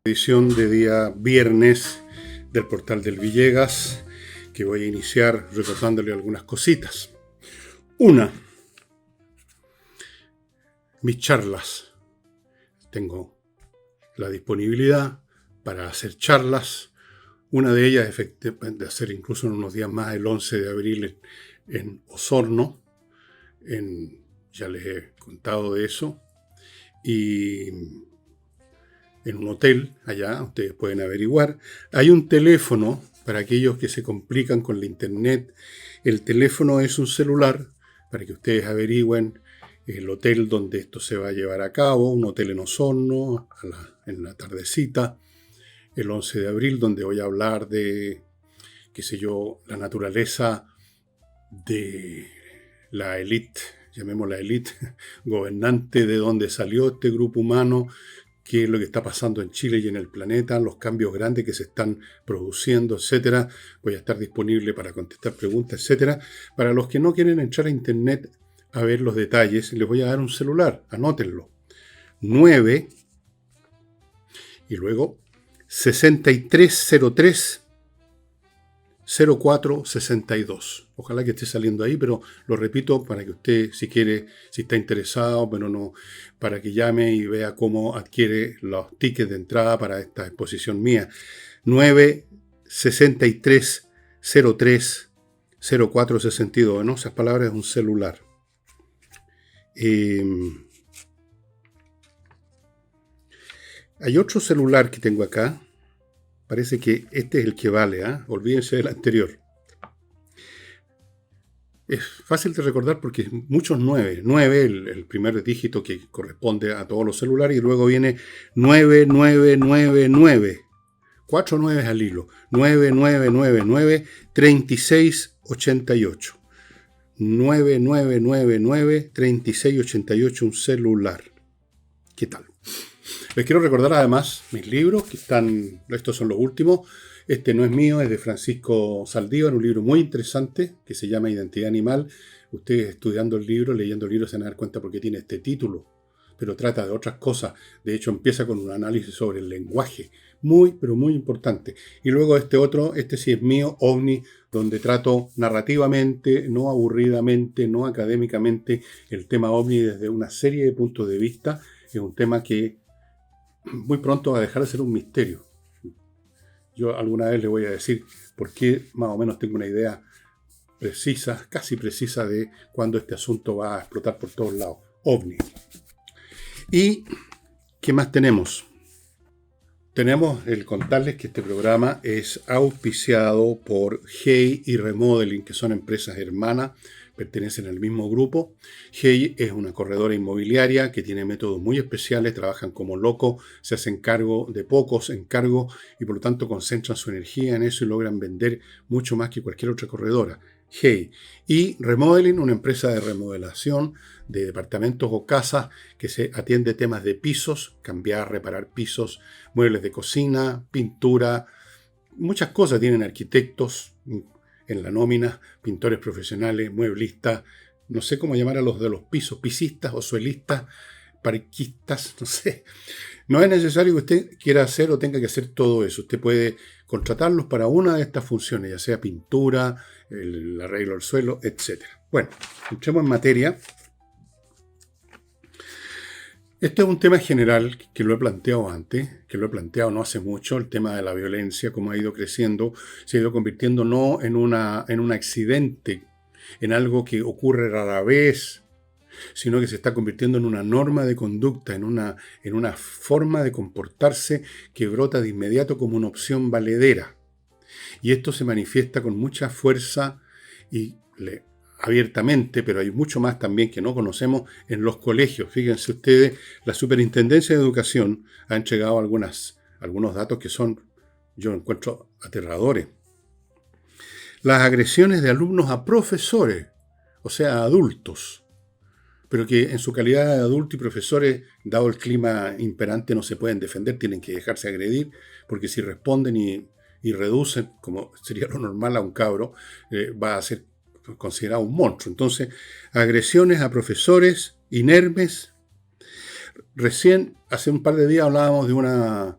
Edición de día viernes del Portal del Villegas, que voy a iniciar recordándole algunas cositas. Una, mis charlas. Tengo la disponibilidad para hacer charlas. Una de ellas de hacer incluso en unos días más, el 11 de abril en Osorno. Ya les he contado de eso. Y en un hotel allá, ustedes pueden averiguar. Hay un teléfono para aquellos que se complican con la internet. El teléfono es un celular para que ustedes averigüen el hotel donde esto se va a llevar a cabo, un hotel en Osorno, en la tardecita, el 11 de abril, donde voy a hablar de, qué sé yo, la naturaleza de la élite, llamémosla élite, gobernante, de dónde salió este grupo humano, qué es lo que está pasando en Chile y en el planeta, los cambios grandes que se están produciendo, etcétera. Voy a estar disponible para contestar preguntas, etcétera. Para los que no quieren entrar a internet a ver los detalles, les voy a dar un celular, anótenlo. 9 y luego 6303 0462. Ojalá que esté saliendo ahí, pero lo repito para que usted, si quiere, si está interesado, pero no, para que llame y vea cómo adquiere los tickets de entrada para esta exposición mía. 96303 0462. En esas palabras es un celular. Hay otro celular que tengo acá. Parece que este es el que vale, ¿eh? Olvídense del anterior. Es fácil de recordar porque es muchos 9. 9, el primer dígito que corresponde a todos los celulares, y luego viene 9999. 4 9 al hilo. 9999 3688. 9999 3688, un celular. ¿Qué tal? Les quiero recordar además mis libros, que están, estos son los últimos. Este no es mío, es de Francisco Saldívar, un libro muy interesante que se llama Identidad Animal. Ustedes estudiando el libro, leyendo el libro, se van a dar cuenta por qué tiene este título, pero trata de otras cosas. De hecho, empieza con un análisis sobre el lenguaje, muy, pero muy importante. Y luego este sí es mío, OVNI, donde trato narrativamente, no aburridamente, no académicamente, el tema OVNI desde una serie de puntos de vista. Es un tema que muy pronto va a dejar de ser un misterio. Yo alguna vez le voy a decir por qué más o menos tengo una idea precisa, casi precisa, de cuándo este asunto va a explotar por todos lados. OVNI. ¿Y qué más tenemos? Tenemos el contarles que este programa es auspiciado por Hey y Remodeling, que son empresas hermanas, pertenecen al mismo grupo. Hey es una corredora inmobiliaria que tiene métodos muy especiales, trabajan como locos, se hacen cargo de pocos encargos y por lo tanto concentran su energía en eso y logran vender mucho más que cualquier otra corredora. Hey. Y Remodeling, una empresa de remodelación de departamentos o casas que se atiende temas de pisos, cambiar, reparar pisos, muebles de cocina, pintura, muchas cosas. Tienen arquitectos en la nómina, pintores profesionales, mueblistas, no sé cómo llamar a los de los pisos, pisistas o suelistas, parquistas, no sé. No es necesario que usted quiera hacer o tenga que hacer todo eso. Usted puede contratarlos para una de estas funciones, ya sea pintura, el arreglo del suelo, etc. Bueno, entremos en materia. Este es un tema general que lo he planteado antes, que lo he planteado no hace mucho, el tema de la violencia, cómo ha ido creciendo, se ha ido convirtiendo no en un accidente, en algo que ocurre rara vez, sino que se está convirtiendo en una norma de conducta, en una forma de comportarse que brota de inmediato como una opción valedera. Y esto se manifiesta con mucha fuerza y abiertamente, pero hay mucho más también que no conocemos en los colegios. Fíjense ustedes, la Superintendencia de Educación ha entregado algunos datos que yo encuentro aterradores. Las agresiones de alumnos a profesores, o sea, a adultos, pero que en su calidad de adulto y profesores, dado el clima imperante, no se pueden defender, tienen que dejarse agredir, porque si responden y reducen, como sería lo normal a un cabro, va a ser considerado un monstruo. Entonces, agresiones a profesores inermes. Recién, hace un par de días, hablábamos de una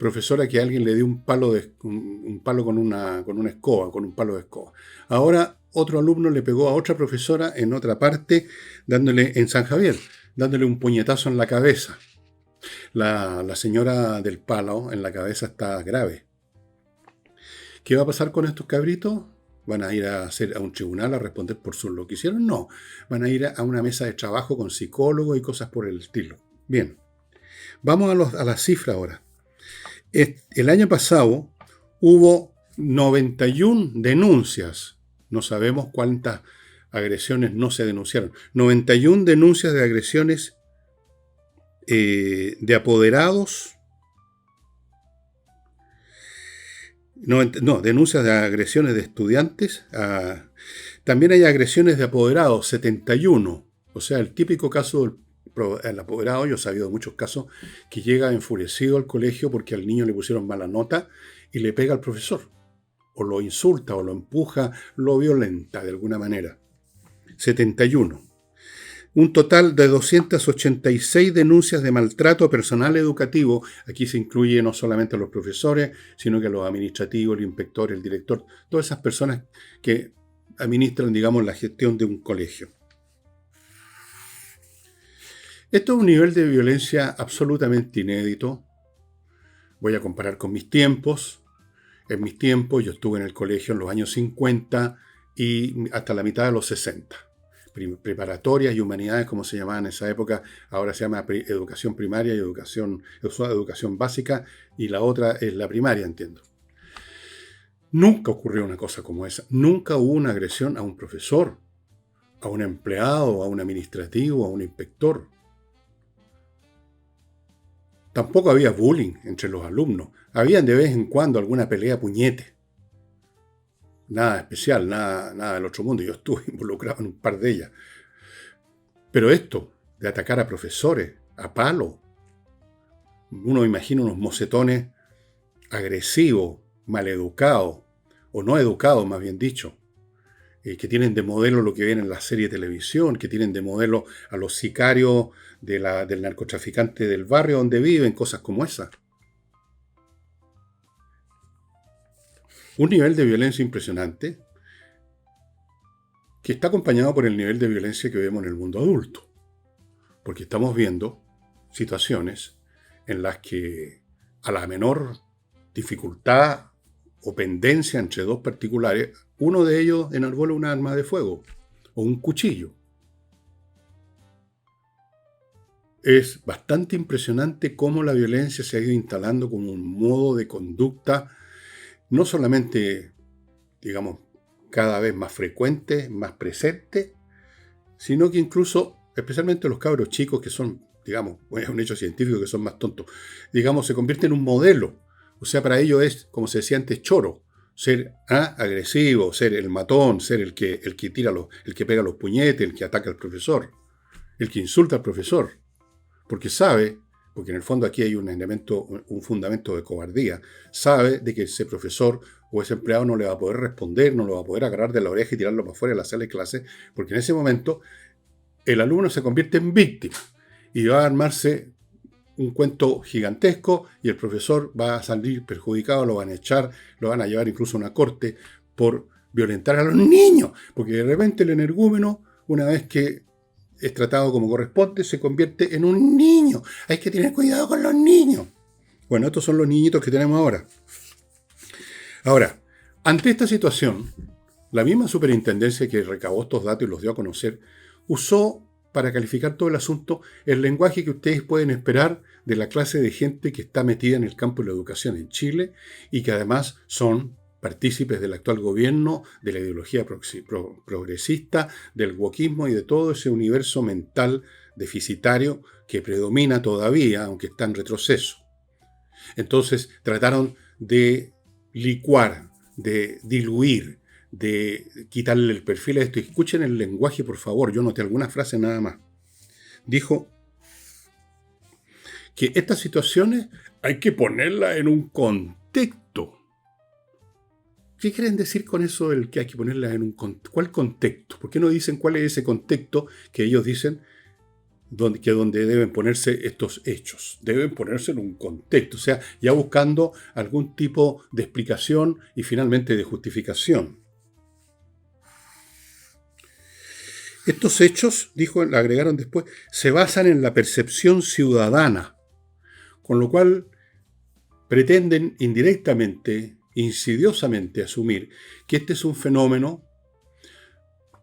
profesora que alguien le dio un palo, un palo con una escoba, con un palo de escoba. Ahora otro alumno le pegó a otra profesora en otra parte, en San Javier, dándole un puñetazo en la cabeza. La señora del palo en la cabeza está grave. ¿Qué va a pasar con estos cabritos? ¿Van a ir a un tribunal a responder por lo que hicieron? No. Van a ir a una mesa de trabajo con psicólogos y cosas por el estilo. Bien. Vamos a las cifras ahora. El año pasado hubo 91 denuncias. No sabemos cuántas agresiones no se denunciaron. 91 denuncias de agresiones de apoderados. Denuncias de agresiones de estudiantes. También hay agresiones de apoderados, 71. O sea, el típico caso del apoderado, yo he sabido de muchos casos, que llega enfurecido al colegio porque al niño le pusieron mala nota y le pega al profesor. O lo insulta, o lo empuja, lo violenta de alguna manera. 71. Un total de 286 denuncias de maltrato personal educativo. Aquí se incluye no solamente a los profesores, sino que a los administrativos, el inspector, el director, todas esas personas que administran, digamos, la gestión de un colegio. Esto es un nivel de violencia absolutamente inédito. Voy a comparar con mis tiempos. En mis tiempos yo estuve en el colegio en los años 50 y hasta la mitad de los 60. Preparatorias y humanidades, como se llamaban en esa época, ahora se llama educación primaria y educación básica, y la otra es la primaria, entiendo. Nunca ocurrió una cosa como esa. Nunca hubo una agresión a un profesor, a un empleado, a un administrativo, a un inspector. Tampoco había bullying entre los alumnos. Habían de vez en cuando alguna pelea a puñete. Nada especial, nada del otro mundo. Yo estuve involucrado en un par de ellas. Pero esto, de atacar a profesores, a palo, uno imagina unos mocetones agresivos, maleducados, o no educados, más bien dicho, que tienen de modelo lo que ven en la serie de televisión, que tienen de modelo a los sicarios del narcotraficante del barrio donde viven, cosas como esas. Un nivel de violencia impresionante que está acompañado por el nivel de violencia que vemos en el mundo adulto. Porque estamos viendo situaciones en las que a la menor dificultad o pendencia entre dos particulares, uno de ellos enarbola un arma de fuego o un cuchillo. Es bastante impresionante cómo la violencia se ha ido instalando como un modo de conducta no solamente, digamos, cada vez más frecuente, más presente, sino que incluso, especialmente los cabros chicos que son, digamos, es un hecho científico que son más tontos, digamos, se convierte en un modelo. O sea, para ellos es, como se decía antes, choro. Ser agresivo, ser el matón, ser el que el que pega los puñetes, el que ataca al profesor, el que insulta al profesor. Porque en el fondo aquí hay un fundamento de cobardía, sabe de que ese profesor o ese empleado no le va a poder responder, no lo va a poder agarrar de la oreja y tirarlo para afuera de la sala de clase, porque en ese momento el alumno se convierte en víctima y va a armarse un cuento gigantesco y el profesor va a salir perjudicado, lo van a echar, lo van a llevar incluso a una corte por violentar a los niños, porque de repente el energúmeno, una vez que es tratado como corresponde, se convierte en un niño. Hay que tener cuidado con los niños. Bueno, estos son los niñitos que tenemos ahora. Ahora, ante esta situación, la misma superintendencia que recabó estos datos y los dio a conocer, usó para calificar todo el asunto el lenguaje que ustedes pueden esperar de la clase de gente que está metida en el campo de la educación en Chile y que además son partícipes del actual gobierno, de la ideología progresista, del wokismo y de todo ese universo mental deficitario que predomina todavía, aunque está en retroceso. Entonces trataron de licuar, de diluir, de quitarle el perfil a esto. Y escuchen el lenguaje, por favor. Yo noté algunas frases nada más. Dijo que estas situaciones hay que ponerlas en un contexto. ¿Qué quieren decir con eso del que hay que ponerlas en un contexto? ¿Cuál contexto? ¿Por qué no dicen cuál es ese contexto que ellos dicen donde deben ponerse estos hechos. Deben ponerse en un contexto, o sea, ya buscando algún tipo de explicación y finalmente de justificación. Estos hechos, le agregaron después, se basan en la percepción ciudadana, con lo cual pretenden indirectamente, insidiosamente asumir que este es un fenómeno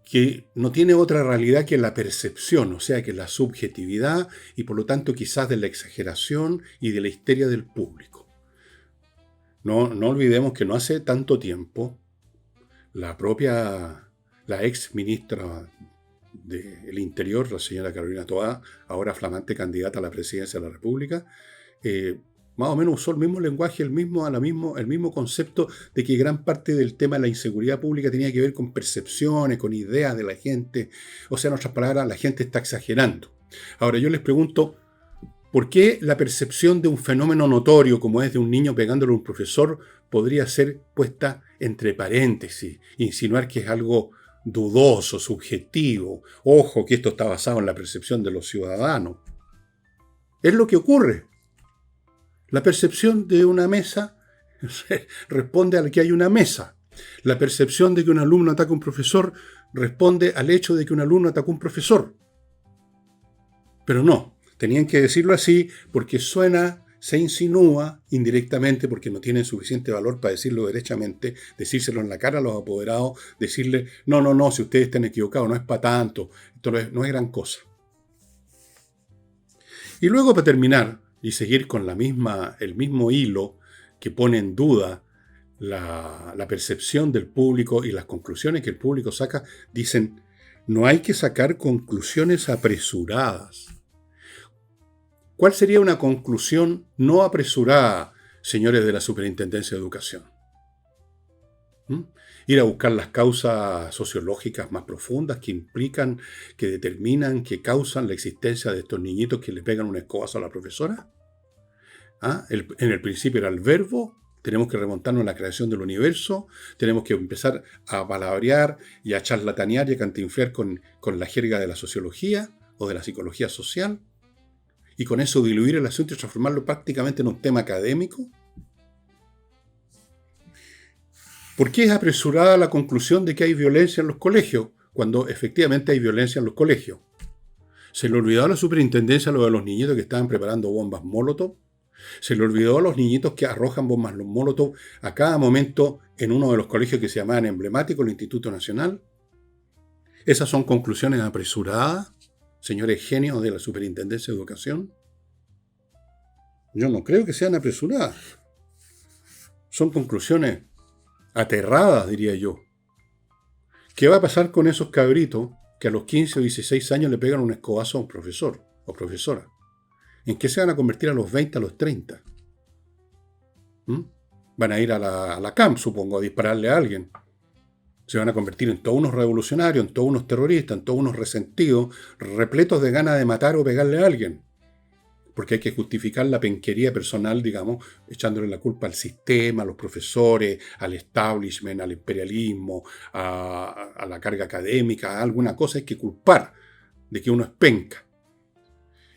que no tiene otra realidad que la percepción, o sea, que la subjetividad y por lo tanto quizás de la exageración y de la histeria del público. No olvidemos que no hace tanto tiempo la ex ministra del Interior, la señora Carolina Toá, ahora flamante candidata a la presidencia de la República, más o menos usó el mismo lenguaje, el mismo concepto de que gran parte del tema de la inseguridad pública tenía que ver con percepciones, con ideas de la gente. O sea, en otras palabras, la gente está exagerando. Ahora, yo les pregunto, ¿por qué la percepción de un fenómeno notorio como es de un niño pegándole a un profesor podría ser puesta entre paréntesis, insinuar que es algo dudoso, subjetivo? Ojo, que esto está basado en la percepción de los ciudadanos. Es lo que ocurre. La percepción de una mesa responde al que hay una mesa. La percepción de que un alumno ataca a un profesor responde al hecho de que un alumno atacó a un profesor. Pero no, tenían que decirlo así porque se insinúa indirectamente, porque no tienen suficiente valor para decirlo derechamente, decírselo en la cara a los apoderados, decirle, no, si ustedes están equivocados, no es para tanto, esto no es gran cosa. Y luego, para terminar, y seguir con el mismo hilo que pone en duda la percepción del público y las conclusiones que el público saca, dicen, no hay que sacar conclusiones apresuradas. ¿Cuál sería una conclusión no apresurada, señores de la Superintendencia de Educación? Ir a buscar las causas sociológicas más profundas que implican, que determinan, que causan la existencia de estos niñitos que le pegan un escobazo a la profesora. En el principio era el verbo, tenemos que remontarnos a la creación del universo, tenemos que empezar a palabrear y a charlatanear y a cantinflear con la jerga de la sociología o de la psicología social, y con eso diluir el asunto y transformarlo prácticamente en un tema académico. ¿Por qué es apresurada la conclusión de que hay violencia en los colegios, cuando efectivamente hay violencia en los colegios? ¿Se le olvidó a la superintendencia lo de los niñitos que estaban preparando bombas Molotov? ¿Se le olvidó a los niñitos que arrojan bombas Molotov a cada momento en uno de los colegios que se llamaban emblemáticos, el Instituto Nacional? ¿Esas son conclusiones apresuradas, señores genios de la Superintendencia de Educación? Yo no creo que sean apresuradas. Son conclusiones aterradas, diría yo. ¿Qué va a pasar con esos cabritos que a los 15 o 16 años le pegan un escobazo a un profesor o profesora? ¿En qué se van a convertir a los 20, a los 30? Van a ir a la CAM, supongo, a dispararle a alguien. Se van a convertir en todos unos revolucionarios, en todos unos terroristas, en todos unos resentidos, repletos de ganas de matar o pegarle a alguien. Porque hay que justificar la penquería personal, digamos, echándole la culpa al sistema, a los profesores, al establishment, al imperialismo, a la carga académica, a alguna cosa hay que culpar de que uno es penca.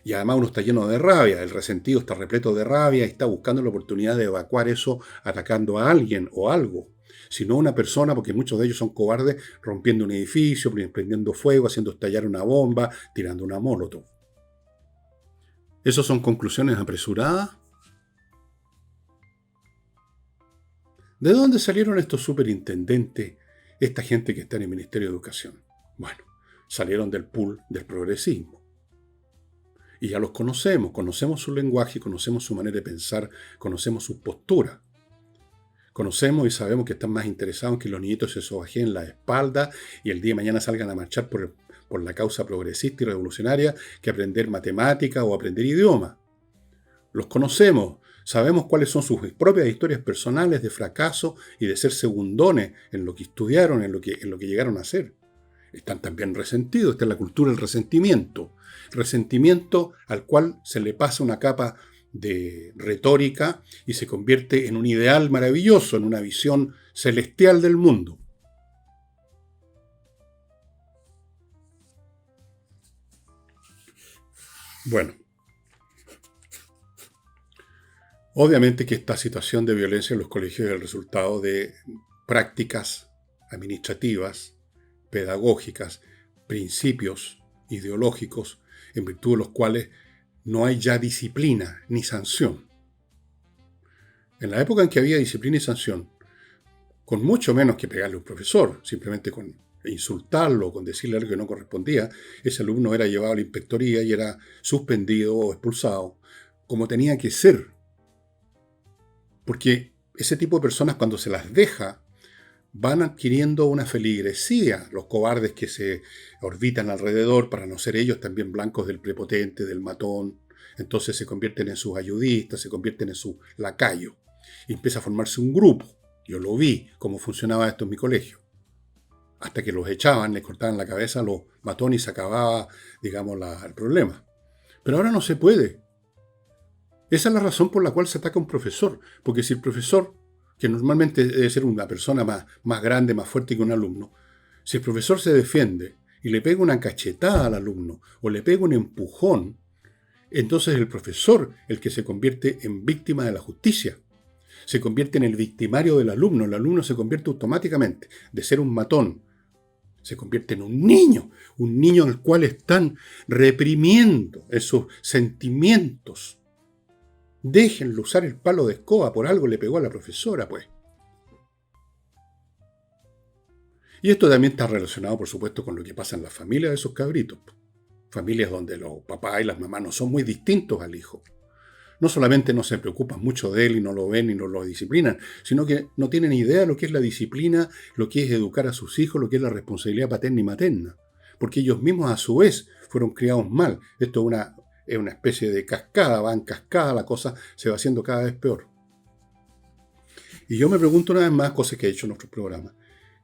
Y además uno está lleno de rabia, el resentido está repleto de rabia y está buscando la oportunidad de evacuar eso atacando a alguien o algo. Si no una persona, porque muchos de ellos son cobardes, rompiendo un edificio, prendiendo fuego, haciendo estallar una bomba, tirando una molotov. ¿Esas son conclusiones apresuradas? ¿De dónde salieron estos superintendentes, esta gente que está en el Ministerio de Educación? Bueno, salieron del pool del progresismo. Y ya los conocemos su lenguaje, conocemos su manera de pensar, conocemos sus posturas. Conocemos y sabemos que están más interesados en que los niñitos se sobajeen la espalda y el día de mañana salgan a marchar por la causa progresista y revolucionaria que aprender matemática o aprender idioma. Los conocemos, sabemos cuáles son sus propias historias personales de fracaso y de ser segundones en lo que estudiaron, en lo que llegaron a ser. Están también resentidos, esta es la cultura del resentimiento. Resentimiento al cual se le pasa una capa de retórica y se convierte en un ideal maravilloso, en una visión celestial del mundo. Bueno, obviamente que esta situación de violencia en los colegios es el resultado de prácticas administrativas, pedagógicas, principios ideológicos, en virtud de los cuales no hay ya disciplina ni sanción. En la época en que había disciplina y sanción, con mucho menos que pegarle a un profesor, simplemente con insultarlo o con decirle algo que no correspondía, ese alumno era llevado a la inspectoría y era suspendido o expulsado, como tenía que ser. Porque ese tipo de personas, cuando se las deja, van adquiriendo una feligresía, los cobardes que se orbitan alrededor para no ser ellos también blancos del prepotente, del matón. Entonces se convierten en sus ayudistas, se convierten en su lacayo. Y empieza a formarse un grupo. Yo lo vi, cómo funcionaba esto en mi colegio. Hasta que los echaban, les cortaban la cabeza a los matones y se acababa, digamos, el problema. Pero ahora no se puede. Esa es la razón por la cual se ataca a un profesor. Porque si el profesor, que normalmente debe ser una persona más grande, más fuerte que un alumno, si el profesor se defiende y le pega una cachetada al alumno o le pega un empujón, entonces el profesor el que se convierte en víctima de la justicia. Se convierte en el victimario del alumno. El alumno se convierte automáticamente de ser un matón. Se convierte en un niño al cual están reprimiendo esos sentimientos. Déjenlo usar el palo de escoba, por algo le pegó a la profesora, pues. Y esto también está relacionado, por supuesto, con lo que pasa en las familias de esos cabritos. Familias donde los papás y las mamás no son muy distintos al hijo. No solamente no se preocupan mucho de él y no lo ven y no lo disciplinan, sino que no tienen idea de lo que es la disciplina, lo que es educar a sus hijos, lo que es la responsabilidad paterna y materna. Porque ellos mismos a su vez fueron criados mal. Esto es una especie de cascada, va en cascada, la cosa se va haciendo cada vez peor. Y yo me pregunto una vez más, cosas que he hecho en otros programas,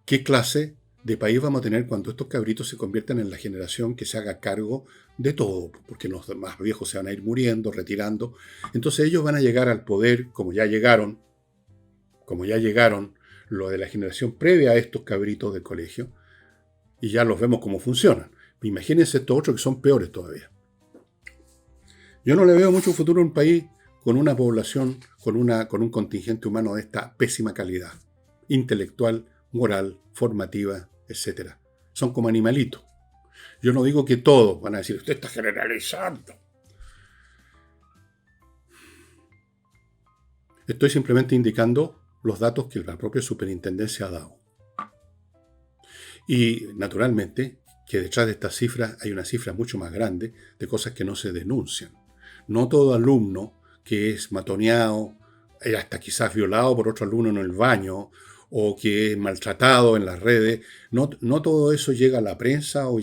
¿qué clase de país vamos a tener cuando estos cabritos se conviertan en la generación que se haga cargo de todo? Porque los más viejos se van a ir muriendo, retirando. Entonces ellos van a llegar al poder, como ya llegaron, lo de la generación previa a estos cabritos del colegio, y ya los vemos cómo funcionan. Imagínense estos otros que son peores todavía. Yo no le veo mucho futuro a un país con una población, con un contingente humano de esta pésima calidad, intelectual, moral, formativa, etc. Son como animalitos. Yo no digo que todos van a decir, usted está generalizando. Estoy simplemente indicando los datos que la propia superintendencia ha dado. Y, naturalmente, que detrás de estas cifras hay una cifra mucho más grande de cosas que no se denuncian. No todo alumno que es matoneado, hasta quizás violado por otro alumno en el baño, o que es maltratado en las redes, no todo eso llega a la prensa o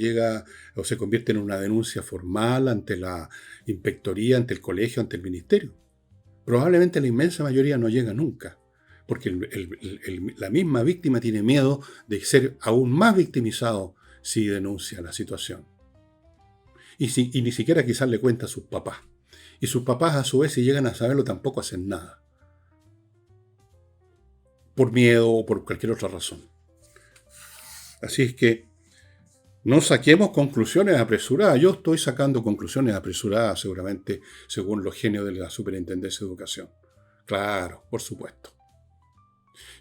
se convierte en una denuncia formal ante la inspectoría, ante el colegio, ante el ministerio. Probablemente la inmensa mayoría no llega nunca, porque la misma víctima tiene miedo de ser aún más victimizado si denuncia la situación. Y ni siquiera quizás le cuenta a sus papás. Y sus papás, a su vez, si llegan a saberlo, tampoco hacen nada. Por miedo o por cualquier otra razón. Así es que no saquemos conclusiones apresuradas. Yo estoy sacando conclusiones apresuradas, seguramente, según los genios de la Superintendencia de Educación. Claro, por supuesto.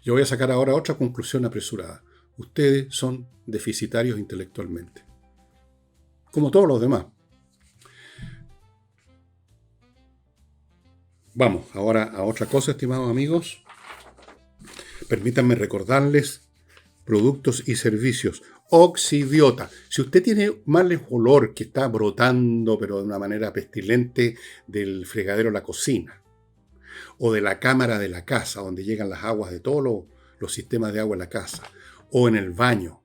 Yo voy a sacar ahora otra conclusión apresurada. Ustedes son deficitarios intelectualmente. Como todos los demás. Vamos ahora a otra cosa, estimados amigos. Permítanme recordarles productos y servicios. Oxibiota. Si usted tiene mal olor que está brotando, pero de una manera pestilente, del fregadero de la cocina, o de la cámara de la casa, donde llegan las aguas de todos los sistemas de agua en la casa, o en el baño,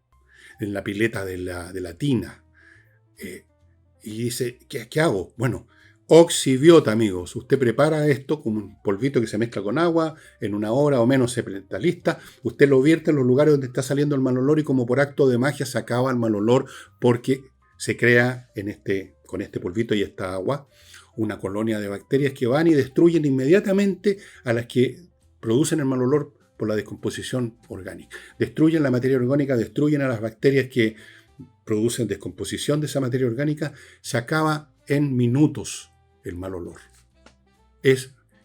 en la pileta de la tina, y dice, ¿qué hago? Bueno, Oxibiota, amigos. Usted prepara esto como un polvito que se mezcla con agua, en una hora o menos se está lista. Usted lo vierte en los lugares donde está saliendo el mal olor y como por acto de magia se acaba el mal olor porque se crea con este polvito y esta agua una colonia de bacterias que van y destruyen inmediatamente a las que producen el mal olor por la descomposición orgánica. Destruyen la materia orgánica, destruyen a las bacterias que producen descomposición de esa materia orgánica, se acaba en minutos el mal olor.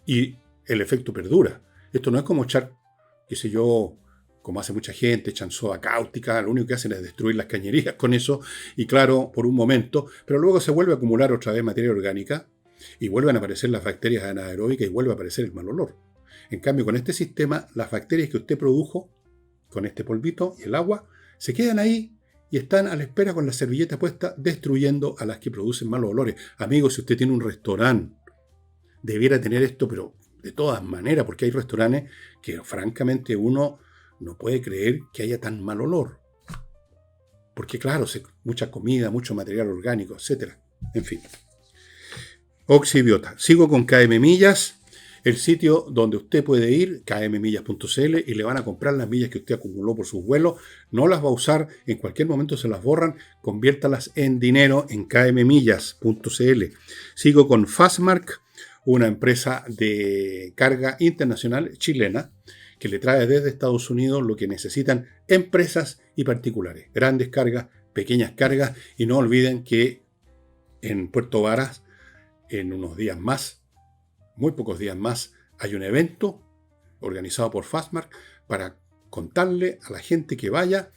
Y el efecto perdura. Esto no es como echar, qué sé yo, como hace mucha gente, echan soda cáustica, lo único que hacen es destruir las cañerías con eso, y claro, por un momento, pero luego se vuelve a acumular otra vez materia orgánica, y vuelven a aparecer las bacterias anaeróbicas y vuelve a aparecer el mal olor. En cambio, con este sistema, las bacterias que usted produjo, con este polvito y el agua, se quedan ahí y están a la espera con la servilleta puesta, destruyendo a las que producen malos olores. Amigos, si usted tiene un restaurante, debiera tener esto, pero de todas maneras, porque hay restaurantes que francamente uno no puede creer que haya tan mal olor. Porque claro, mucha comida, mucho material orgánico, etc. En fin. Oxibiota. Sigo con KM Millas, el sitio donde usted puede ir, kmmillas.cl, y le van a comprar las millas que usted acumuló por sus vuelos. No las va a usar, en cualquier momento se las borran, conviértalas en dinero en kmmillas.cl. Sigo con Fastmark, una empresa de carga internacional chilena que le trae desde Estados Unidos lo que necesitan empresas y particulares. Grandes cargas, pequeñas cargas, y no olviden que en Puerto Varas, en unos días más, muy pocos días más, hay un evento organizado por Fastmark para contarle a la gente que vaya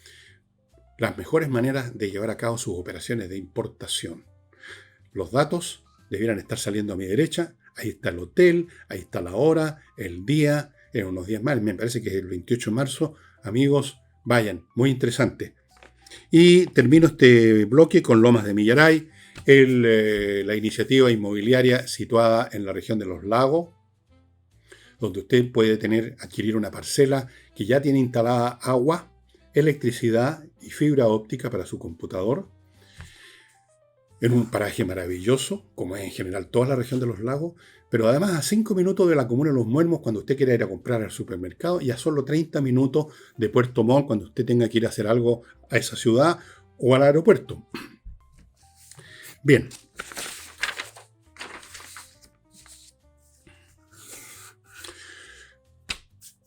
las mejores maneras de llevar a cabo sus operaciones de importación. Los datos debieran estar saliendo a mi derecha. Ahí está el hotel, ahí está la hora, el día, en unos días más, me parece que es el 28 de marzo. Amigos, vayan, muy interesante. Y termino este bloque con Lomas de Millaray, la iniciativa inmobiliaria situada en la región de los lagos, donde usted puede adquirir una parcela que ya tiene instalada agua, electricidad y fibra óptica para su computador, en un paraje maravilloso, como es en general toda la región de los lagos, pero además a 5 minutos de la comuna de Los Muermos cuando usted quiera ir a comprar al supermercado, y a solo 30 minutos de Puerto Montt cuando usted tenga que ir a hacer algo a esa ciudad o al aeropuerto. Bien.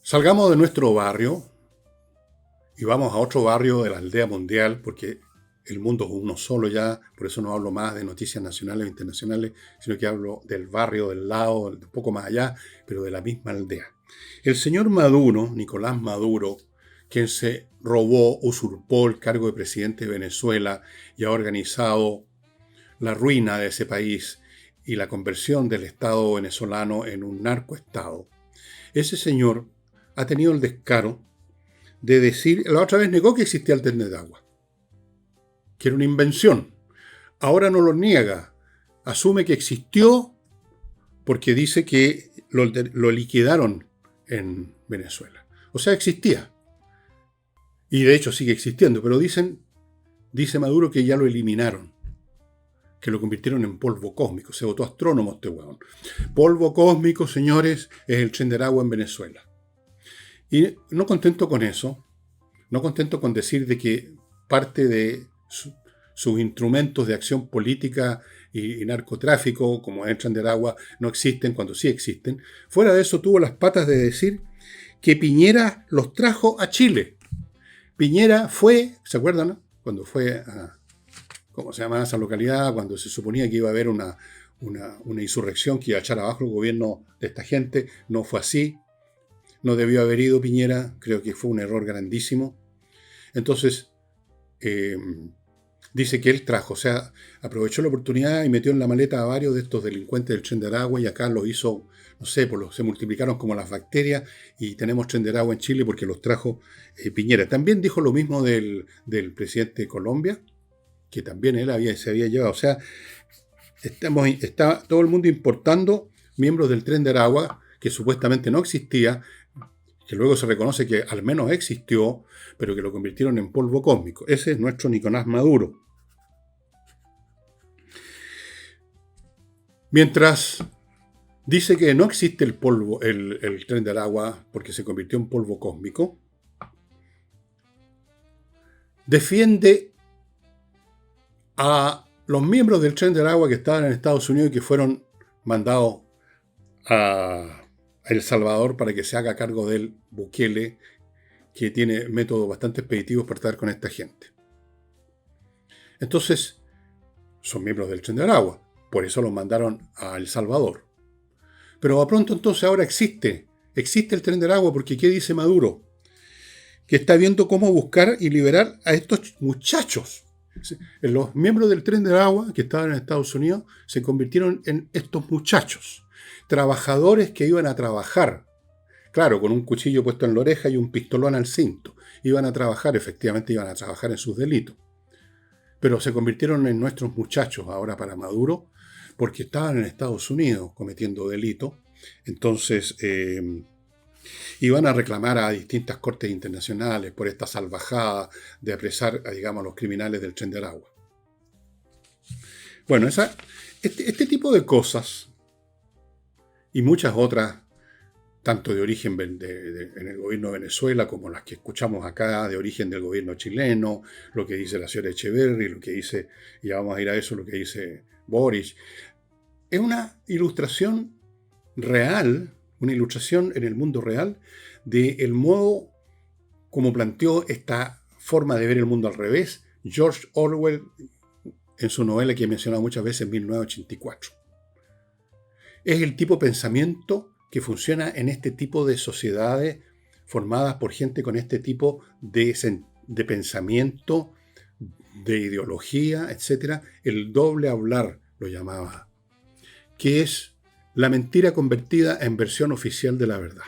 Salgamos de nuestro barrio y vamos a otro barrio de la aldea mundial, porque el mundo es uno solo ya, por eso no hablo más de noticias nacionales o internacionales, sino que hablo del barrio, del lado, un poco más allá, pero de la misma aldea. El señor Maduro, Nicolás Maduro, quien se robó, usurpó el cargo de presidente de Venezuela y ha organizado la ruina de ese país y la conversión del Estado venezolano en un narcoestado. Ese señor ha tenido el descaro de decir, la otra vez negó que existía el Tren de Agua, que era una invención. Ahora no lo niega, asume que existió porque dice que lo liquidaron en Venezuela. O sea, existía. Y de hecho sigue existiendo, pero dice Maduro que ya lo eliminaron, que lo convirtieron en polvo cósmico. Se votó astrónomo este huevón. Polvo cósmico, señores, es el Tren de Agua en Venezuela. Y no contento con eso, no contento con decir de que parte de sus instrumentos de acción política y narcotráfico, como el Tren de Agua, no existen cuando sí existen, fuera de eso tuvo las patas de decir que Piñera los trajo a Chile. Piñera fue, ¿se acuerdan? Cuando fue a, ¿cómo se llama esa localidad? Cuando se suponía que iba a haber una insurrección que iba a echar abajo el gobierno de esta gente. No fue así. No debió haber ido Piñera. Creo que fue un error grandísimo. Entonces, dice que él trajo, o sea, aprovechó la oportunidad y metió en la maleta a varios de estos delincuentes del Tren de Aragua, y acá lo hizo, no sé, se multiplicaron como las bacterias y tenemos Tren de Aragua en Chile porque los trajo Piñera. También dijo lo mismo del presidente de Colombia, que también él se había llevado. O sea, está todo el mundo importando miembros del Tren de Aragua, que supuestamente no existía, que luego se reconoce que al menos existió, pero que lo convirtieron en polvo cósmico. Ese es nuestro Nicolás Maduro. Mientras dice que no existe el polvo, el Tren del Agua, porque se convirtió en polvo cósmico, defiende a los miembros del Tren del Agua que estaban en Estados Unidos y que fueron mandados a El Salvador para que se haga cargo del Bukele, que tiene métodos bastante expeditivos para tratar con esta gente. Entonces, son miembros del Tren de Aragua. Por eso los mandaron a El Salvador. Pero a pronto entonces ahora existe el Tren del Agua, porque ¿qué dice Maduro? Que está viendo cómo buscar y liberar a estos muchachos. Los miembros del Tren del Agua que estaban en Estados Unidos se convirtieron en estos muchachos, trabajadores que iban a trabajar, claro, con un cuchillo puesto en la oreja y un pistolón al cinto. Iban a trabajar, efectivamente iban a trabajar en sus delitos. Pero se convirtieron en nuestros muchachos ahora para Maduro, porque estaban en Estados Unidos cometiendo delitos. Entonces, iban a reclamar a distintas cortes internacionales por esta salvajada de apresar, digamos, a los criminales del Tren del Agua. Bueno, este tipo de cosas y muchas otras, tanto de origen en el gobierno de Venezuela como las que escuchamos acá, de origen del gobierno chileno, lo que dice la señora Echeverry, lo que dice, y vamos a ir a eso, lo que dice Boris, es una ilustración real, una ilustración en el mundo real del modo como planteó esta forma de ver el mundo al revés George Orwell en su novela que he mencionado muchas veces, 1984. Es el tipo de pensamiento que funciona en este tipo de sociedades formadas por gente con este tipo de pensamiento, de ideología, etc. El doble hablar lo llamaba, que es la mentira convertida en versión oficial de la verdad.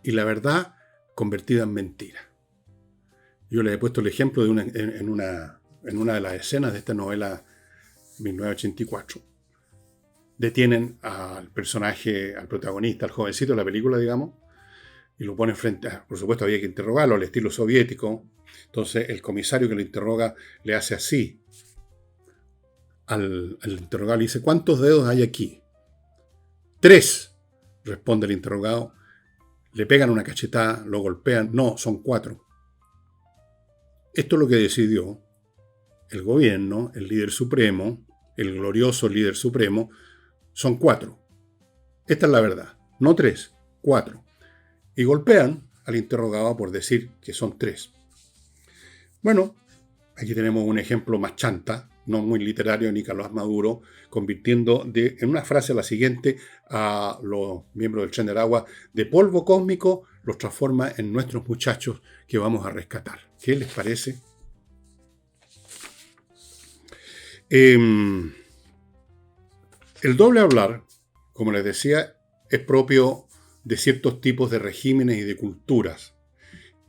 Y la verdad convertida en mentira. Yo les he puesto el ejemplo en una de las escenas de esta novela 1984. Detienen al personaje, al protagonista, al jovencito de la película, digamos, y lo ponen frente a... Por supuesto, había que interrogarlo al estilo soviético. Entonces, el comisario que lo interroga le hace así. Al interrogado le dice, ¿cuántos dedos hay aquí? 3, responde el interrogado. Le pegan una cachetada, lo golpean. No, son 4. Esto es lo que decidió el gobierno, el líder supremo, el glorioso líder supremo. Son 4. Esta es la verdad. No 3, 4. Y golpean al interrogado por decir que son 3. Bueno, aquí tenemos un ejemplo más chanta, no muy literario, Nicolás Maduro, convirtiendo en una frase la siguiente a los miembros del Tren del Agua: de polvo cósmico los transforma en nuestros muchachos que vamos a rescatar. ¿Qué les parece? El doble hablar, como les decía, es propio de ciertos tipos de regímenes y de culturas.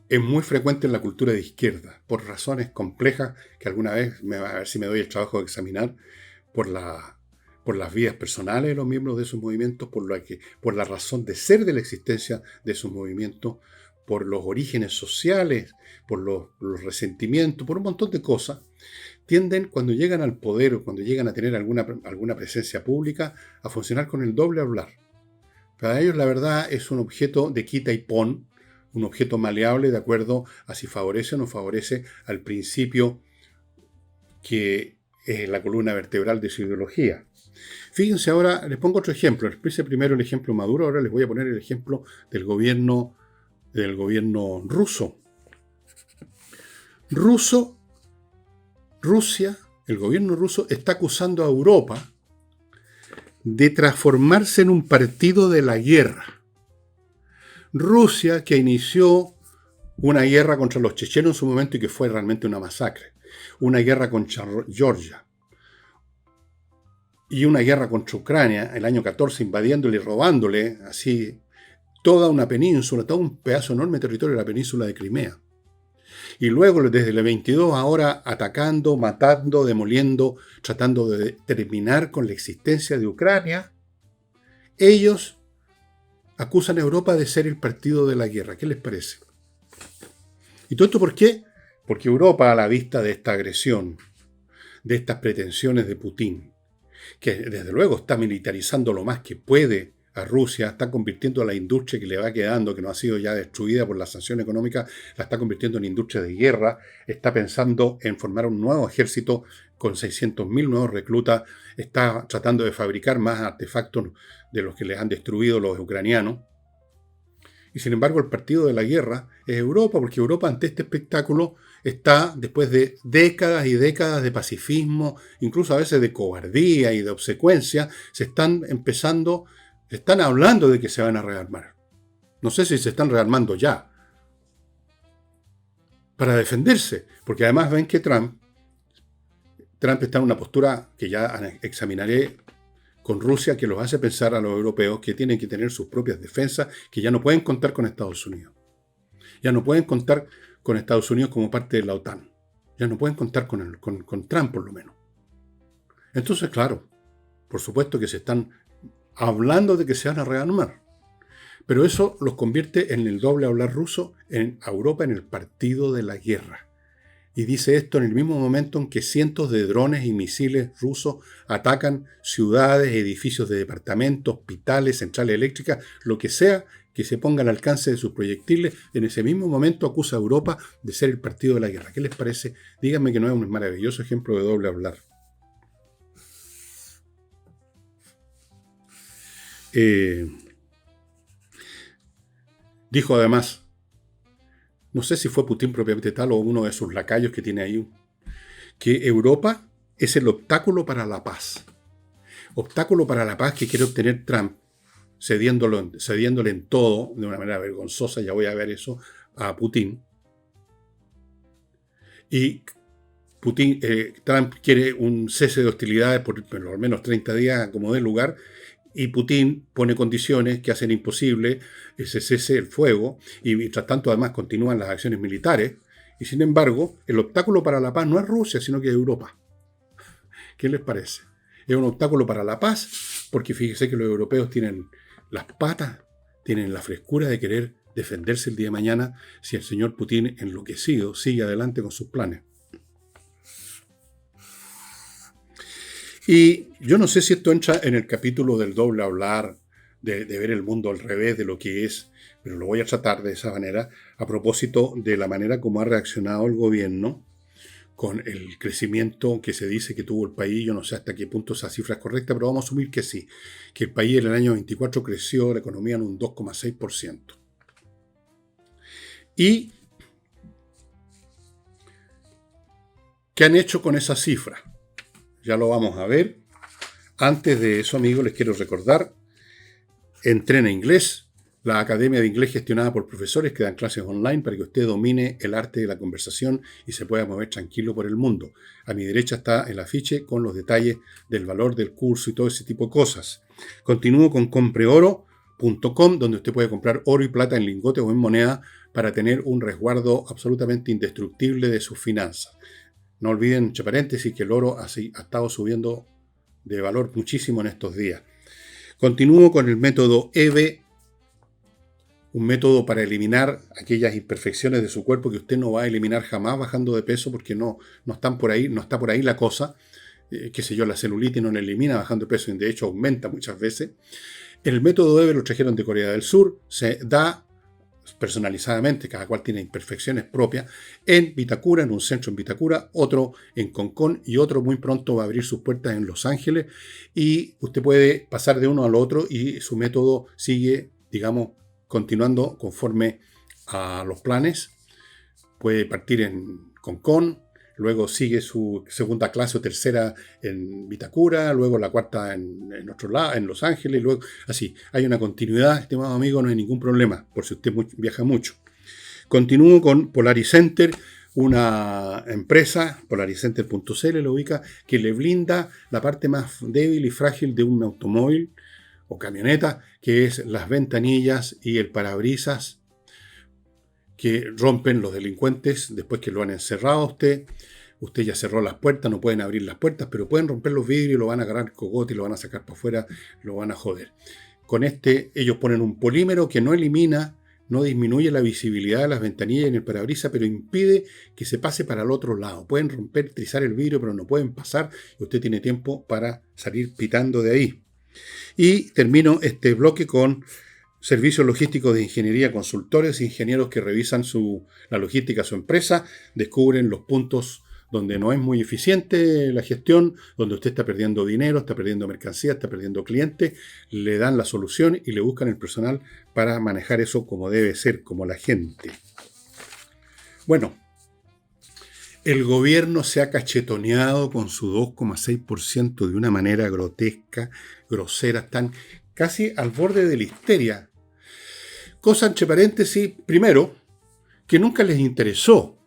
Es muy frecuente en la cultura de izquierda, por razones complejas que alguna vez a ver si me doy el trabajo de examinar, por las vidas personales de los miembros de esos movimientos, por la razón de ser de la existencia de esos movimientos, por los orígenes sociales, por los resentimientos, por un montón de cosas. Tienden, cuando llegan al poder o cuando llegan a tener alguna presencia pública, a funcionar con el doble hablar. Para ellos la verdad es un objeto de quita y pon, un objeto maleable de acuerdo a si favorece o no favorece al principio que es la columna vertebral de su ideología. Fíjense ahora, les pongo otro ejemplo. Les puse primero el ejemplo Maduro, ahora les voy a poner el ejemplo del gobierno ruso. Rusia, el gobierno ruso está acusando a Europa de transformarse en un partido de la guerra. Rusia, que inició una guerra contra los chechenos en su momento y que fue realmente una masacre, una guerra contra Georgia y una guerra contra Ucrania el año 14, invadiéndole y robándole así toda una península, todo un pedazo enorme de territorio de la península de Crimea. Y luego, desde el 22, ahora atacando, matando, demoliendo, tratando de terminar con la existencia de Ucrania, ellos acusan a Europa de ser el partido de la guerra. ¿Qué les parece? ¿Y todo esto por qué? Porque Europa, a la vista de esta agresión, de estas pretensiones de Putin, que desde luego está militarizando lo más que puede a Rusia, está convirtiendo a la industria que le va quedando, que no ha sido ya destruida por la sanción económica, la está convirtiendo en industria de guerra, está pensando en formar un nuevo ejército con 600.000 nuevos reclutas, está tratando de fabricar más artefactos de los que les han destruido los ucranianos. Y sin embargo el partido de la guerra es Europa, porque Europa ante este espectáculo está, después de décadas y décadas de pacifismo, incluso a veces de cobardía y de obsecuencia, están hablando de que se van a rearmar. No sé si se están rearmando ya, para defenderse, porque además ven que Trump está en una postura que ya examinaré con Rusia, que los hace pensar a los europeos que tienen que tener sus propias defensas, que ya no pueden contar con Estados Unidos. Ya no pueden contar con Estados Unidos como parte de la OTAN. Ya no pueden contar con Trump, por lo menos. Entonces, claro, por supuesto que se están hablando de que se van a rearmar. Pero eso los convierte en el doble hablar ruso en Europa, en el partido de la guerra. Y dice esto en el mismo momento en que cientos de drones y misiles rusos atacan ciudades, edificios de departamentos, hospitales, centrales eléctricas, lo que sea que se ponga al alcance de sus proyectiles. En ese mismo momento acusa a Europa de ser el partido de la guerra. ¿Qué les parece? Díganme que no es un maravilloso ejemplo de doble hablar. Dijo además, no sé si fue Putin propiamente tal o uno de sus lacayos que tiene ahí, que Europa es el obstáculo para la paz. Obstáculo para la paz que quiere obtener Trump, cediéndole en todo, de una manera vergonzosa, ya voy a ver eso, a Putin. Y Trump quiere un cese de hostilidades por al menos 30 días como dé lugar, y Putin pone condiciones que hacen imposible ese cese el fuego, y mientras tanto además continúan las acciones militares, y sin embargo el obstáculo para la paz no es Rusia, sino que es Europa. ¿Qué les parece? Es un obstáculo para la paz, porque fíjese que los europeos tienen las patas, tienen la frescura de querer defenderse el día de mañana si el señor Putin, enloquecido, sigue adelante con sus planes. Y yo no sé si esto entra en el capítulo del doble hablar, de ver el mundo al revés de lo que es, pero lo voy a tratar de esa manera, a propósito de la manera como ha reaccionado el gobierno con el crecimiento que se dice que tuvo el país. Yo no sé hasta qué punto esa cifra es correcta, pero vamos a asumir que sí, que el país en el año 24 creció la economía en un 2,6%. ¿Y qué han hecho con esa cifra? Ya lo vamos a ver. Antes de eso, amigos, les quiero recordar, Entrena Inglés, la academia de inglés gestionada por profesores que dan clases online para que usted domine el arte de la conversación y se pueda mover tranquilo por el mundo. A mi derecha está el afiche con los detalles del valor del curso y todo ese tipo de cosas. Continúo con compreoro.com, donde usted puede comprar oro y plata en lingotes o en moneda para tener un resguardo absolutamente indestructible de sus finanzas. No olviden, entre paréntesis, que el oro ha estado subiendo de valor muchísimo en estos días. Continúo con el método EVE, un método para eliminar aquellas imperfecciones de su cuerpo que usted no va a eliminar jamás bajando de peso, porque no está por ahí la cosa. Qué sé yo, la celulitis no la elimina bajando de peso, y de hecho aumenta muchas veces. El método EVE lo trajeron de Corea del Sur, se da personalizadamente, cada cual tiene imperfecciones propias, en Vitacura, en un centro en Vitacura, otro en Concón y otro muy pronto va a abrir sus puertas en Los Ángeles, y usted puede pasar de uno al otro y su método sigue, digamos, continuando conforme a los planes. Puede partir en Concón, luego sigue su segunda clase o tercera en Vitacura, luego la cuarta en otro lado, en Los Ángeles, luego así. Hay una continuidad, estimado amigo, no hay ningún problema, por si usted viaja mucho. Continúo con Polaricenter, una empresa, polaricenter.cl lo ubica, que le blinda la parte más débil y frágil de un automóvil o camioneta, que es las ventanillas y el parabrisas, que rompen los delincuentes después que lo han encerrado a usted. Usted ya cerró las puertas, no pueden abrir las puertas, pero pueden romper los vidrios, lo van a agarrar cogote y lo van a sacar para afuera, lo van a joder. Con ellos ponen un polímero que no elimina, no disminuye la visibilidad de las ventanillas en el parabrisas, pero impide que se pase para el otro lado. Pueden romper, trizar el vidrio, pero no pueden pasar, y usted tiene tiempo para salir pitando de ahí. Y termino este bloque con servicios logísticos de ingeniería, consultores, ingenieros que revisan la logística de su empresa, descubren los puntos donde no es muy eficiente la gestión, donde usted está perdiendo dinero, está perdiendo mercancía, está perdiendo clientes, le dan la solución y le buscan el personal para manejar eso como debe ser, como la gente. Bueno, El gobierno se ha cachetoneado con su 2,6% de una manera grotesca, grosera, tan casi al borde de la histeria. Cosa entre paréntesis, primero, que nunca les interesó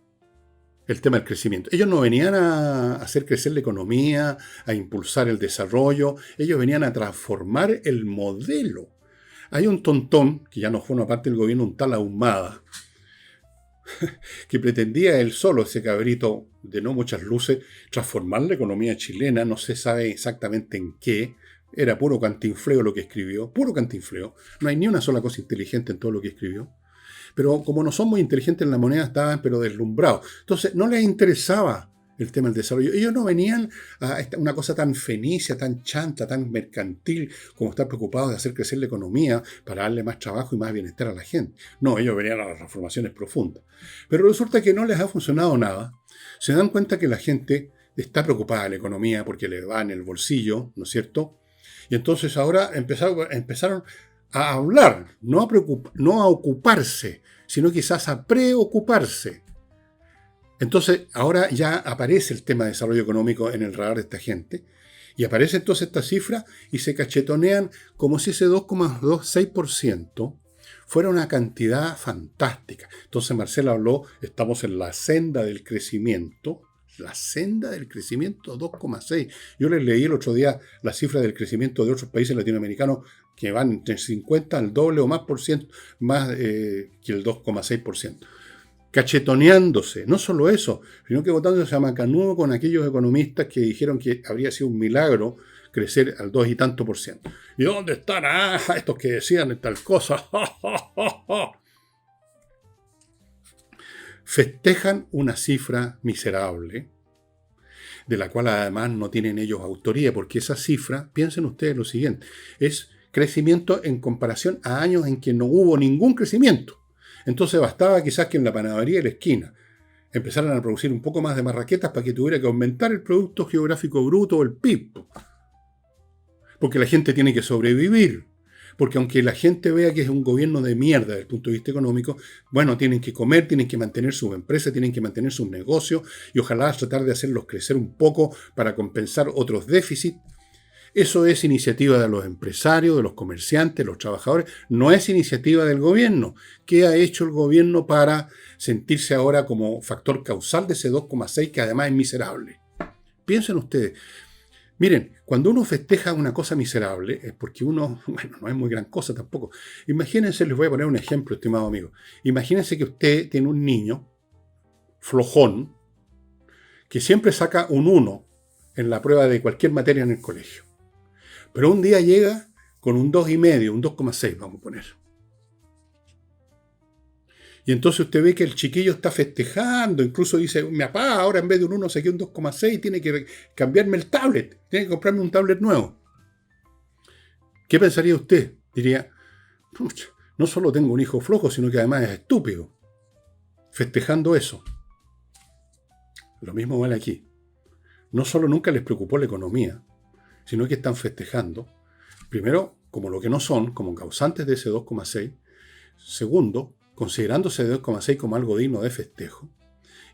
el tema del crecimiento. Ellos no venían a hacer crecer la economía, a impulsar el desarrollo, ellos venían a transformar el modelo. Hay un tontón, que ya no forma parte del gobierno, un tal Ahumada, que pretendía él solo, ese cabrito de no muchas luces, transformar la economía chilena, no se sabe exactamente en qué, era puro cantinfleo lo que escribió, puro cantinfleo, no hay ni una sola cosa inteligente en todo lo que escribió, pero como no son muy inteligentes en la moneda, estaban pero deslumbrados. Entonces, no les interesaba el tema del desarrollo. Ellos no venían a una cosa tan fenicia, tan chanta, tan mercantil, como estar preocupados de hacer crecer la economía para darle más trabajo y más bienestar a la gente. No, ellos venían a las transformaciones profundas. Pero resulta que no les ha funcionado nada. Se dan cuenta que la gente está preocupada de la economía porque le va en el bolsillo, ¿no es cierto? Y entonces ahora empezaron a hablar, no a ocuparse, sino quizás a preocuparse. Entonces, ahora ya aparece el tema de desarrollo económico en el radar de esta gente, y aparece entonces esta cifra y se cachetonean como si ese 2,26% fuera una cantidad fantástica. Entonces Marcelo habló, estamos en la senda del crecimiento, 2,6. Yo les leí el otro día la cifra del crecimiento de otros países latinoamericanos que van entre 50 al doble o más por ciento, más que el 2,6%. Cachetoneándose, no solo eso, sino que votándose a macanudo con aquellos economistas que dijeron que habría sido un milagro crecer al 2 y tanto por ciento. ¿Y dónde están estos que decían tal cosa? Festejan una cifra miserable, de la cual además no tienen ellos autoría, porque esa cifra, piensen ustedes lo siguiente, es crecimiento en comparación a años en que no hubo ningún crecimiento. Entonces bastaba quizás que en la panadería de la esquina empezaran a producir un poco más de marraquetas para que tuviera que aumentar el Producto Geográfico Bruto o el PIB. Porque la gente tiene que sobrevivir. Porque aunque la gente vea que es un gobierno de mierda desde el punto de vista económico, bueno, tienen que comer, tienen que mantener sus empresas, tienen que mantener sus negocios y ojalá tratar de hacerlos crecer un poco para compensar otros déficits. Eso es iniciativa de los empresarios, de los comerciantes, de los trabajadores, no es iniciativa del gobierno. ¿Qué ha hecho el gobierno para sentirse ahora como factor causal de ese 2,6 que además es miserable? Piensen ustedes. Miren, cuando uno festeja una cosa miserable es porque uno, bueno, no es muy gran cosa tampoco. Imagínense, les voy a poner un ejemplo, estimado amigo. Imagínense que usted tiene un niño flojón que siempre saca un 1 en la prueba de cualquier materia en el colegio. Pero un día llega con un 2,5, un 2,6 vamos a poner. Y entonces usted ve que el chiquillo está festejando, incluso dice, mi papá ahora en vez de un 1 saqué un 2,6, tiene que cambiarme el tablet, tiene que comprarme un tablet nuevo. ¿Qué pensaría usted? Diría, no solo tengo un hijo flojo, sino que además es estúpido. Festejando eso. Lo mismo vale aquí. No solo nunca les preocupó la economía, sino que están festejando, primero, como lo que no son, como causantes de ese 2,6, segundo, considerándose de 2,6 como algo digno de festejo,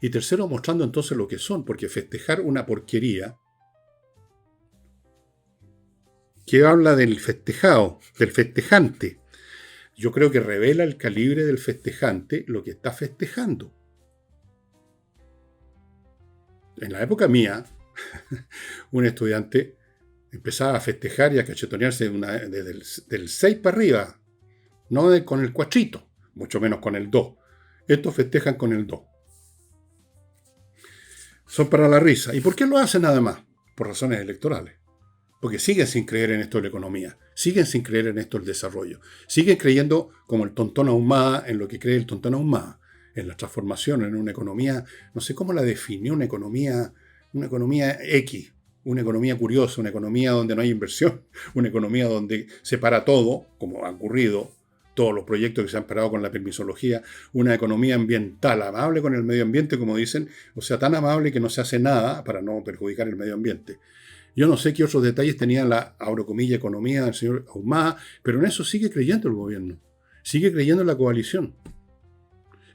y tercero, mostrando entonces lo que son, porque festejar una porquería que habla del festejado, del festejante, yo creo que revela el calibre del festejante lo que está festejando. En la época mía, un estudiante empezaba a festejar y a cachetonearse del 6 para arriba, no con el 4, mucho menos con el 2. Estos festejan con el 2. Son para la risa. ¿Y por qué lo hacen nada más? Por razones electorales. Porque siguen sin creer en esto de la economía, siguen sin creer en esto del desarrollo, siguen creyendo como el tontón Ahumada en lo que cree el tontón Ahumada, en la transformación, en una economía, no sé cómo la definió, una economía X. Una economía curiosa, una economía donde no hay inversión, una economía donde se para todo, como ha ocurrido, todos los proyectos que se han parado con la permisología, una economía ambiental, amable con el medio ambiente, como dicen, o sea, tan amable que no se hace nada para no perjudicar el medio ambiente. Yo no sé qué otros detalles tenía la, abro comillas, economía del señor Ahumada, pero en eso sigue creyendo el gobierno, sigue creyendo en la coalición.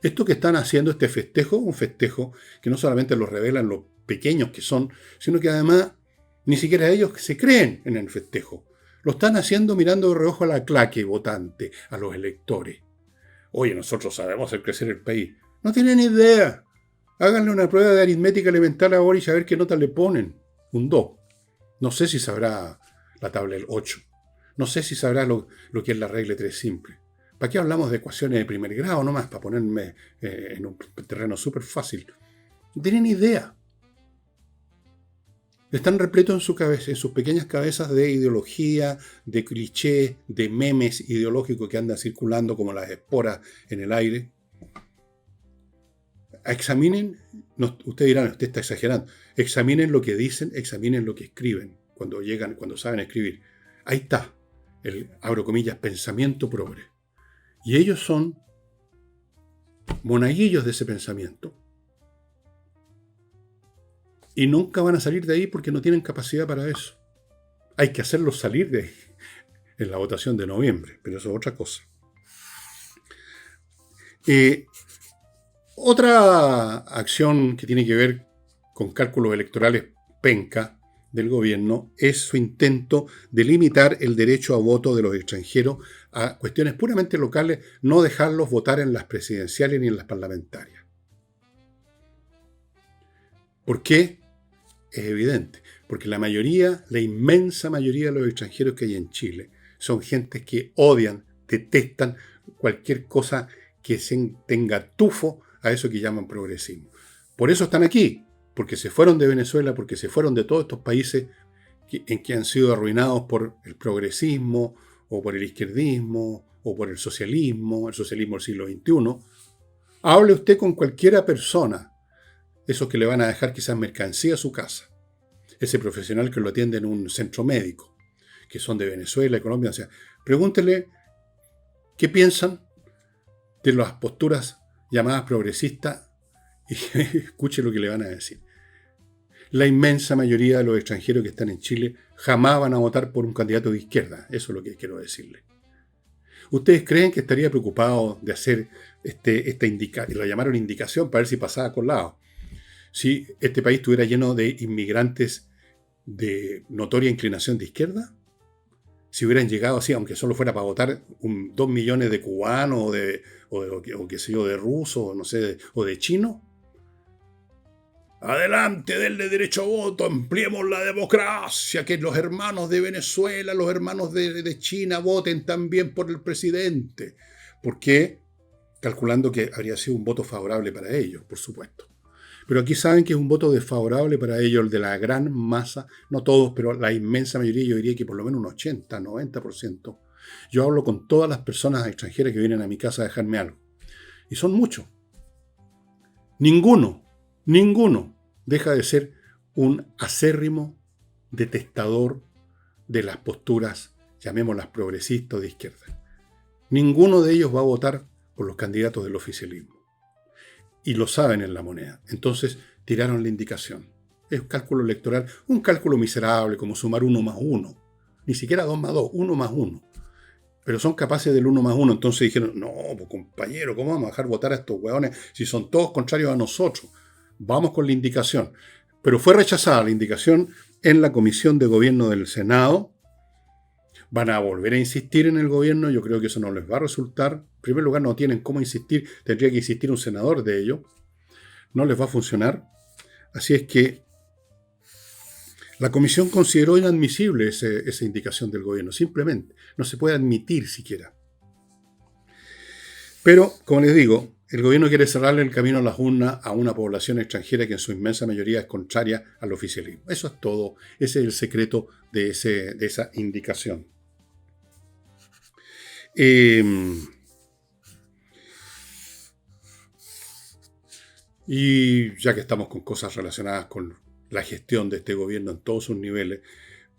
Esto que están haciendo, este festejo, un festejo que no solamente los revelan lo pequeños que son, sino que además ni siquiera ellos se creen en el festejo. Lo están haciendo mirando de reojo a la claque votante, a los electores. Oye, nosotros sabemos hacer crecer el país. No tienen idea. Háganle una prueba de aritmética elemental a Boris y a ver qué nota le ponen. Un 2. No sé si sabrá la tabla del 8. No sé si sabrá lo que es la regla de 3 simple. ¿Para qué hablamos de ecuaciones de primer grado nomás? Para ponerme en un terreno súper fácil. No tienen idea. Están repletos en su cabeza, en sus pequeñas cabezas de ideología, de clichés, de memes ideológicos que andan circulando como las esporas en el aire. Examinen, no, ustedes dirán, usted está exagerando. Examinen lo que dicen, examinen lo que escriben cuando saben escribir. Ahí está el, abro comillas, pensamiento progre. Y ellos son monaguillos de ese pensamiento. Y nunca van a salir de ahí porque no tienen capacidad para eso. Hay que hacerlos salir de ahí en la votación de noviembre, pero eso es otra cosa. Otra acción que tiene que ver con cálculos electorales penca del gobierno es su intento de limitar el derecho a voto de los extranjeros a cuestiones puramente locales, no dejarlos votar en las presidenciales ni en las parlamentarias. ¿Por qué? Es evidente, porque la inmensa mayoría de los extranjeros que hay en Chile son gentes que odian, detestan cualquier cosa que tenga tufo a eso que llaman progresismo. Por eso están aquí, porque se fueron de Venezuela, porque se fueron de todos estos países en que han sido arruinados por el progresismo, o por el izquierdismo, o por el socialismo del siglo XXI. Hable usted con cualquiera persona, esos que le van a dejar quizás mercancía a su casa, ese profesional que lo atiende en un centro médico, que son de Venezuela, Colombia, o sea, pregúntele qué piensan de las posturas llamadas progresistas y escuche lo que le van a decir. La inmensa mayoría de los extranjeros que están en Chile jamás van a votar por un candidato de izquierda, eso es lo que quiero decirle. ¿Ustedes creen que estaría preocupado de hacer lo llamaron indicación para ver si pasaba colado? Si este país estuviera lleno de inmigrantes de notoria inclinación de izquierda, si hubieran llegado así, aunque solo fuera para votar 2 millones de cubanos o qué sé yo, de rusos, no sé, o de chinos. Adelante, denle derecho a voto, ampliemos la democracia, que los hermanos de Venezuela, los hermanos de China voten también por el presidente. ¿Por qué? Calculando que habría sido un voto favorable para ellos, por supuesto. Pero aquí saben que es un voto desfavorable para ellos, el de la gran masa, no todos, pero la inmensa mayoría, yo diría que por lo menos un 80, 90%. Yo hablo con todas las personas extranjeras que vienen a mi casa a dejarme algo. Y son muchos. Ninguno deja de ser un acérrimo detestador de las posturas, llamémoslas progresistas de izquierda. Ninguno de ellos va a votar por los candidatos del oficialismo. Y lo saben en La Moneda. Entonces tiraron la indicación. Es un cálculo electoral, un cálculo miserable, como sumar 1 más 1. Ni siquiera 2 más 2, 1 más 1. Pero son capaces del 1 más 1. Entonces dijeron, no, pues compañero, ¿cómo vamos a dejar votar a estos hueones si son todos contrarios a nosotros? Vamos con la indicación. Pero fue rechazada la indicación en la Comisión de Gobierno del Senado. Van a volver a insistir en el gobierno, yo creo que eso no les va a resultar. En primer lugar, no tienen cómo insistir, tendría que insistir un senador de ello. No les va a funcionar. Así es que la comisión consideró inadmisible esa indicación del gobierno, simplemente. No se puede admitir siquiera. Pero, como les digo, el gobierno quiere cerrarle el camino a las urnas a una población extranjera que en su inmensa mayoría es contraria al oficialismo. Eso es todo. Ese es el secreto de esa indicación. Y ya que estamos con cosas relacionadas con la gestión de este gobierno en todos sus niveles,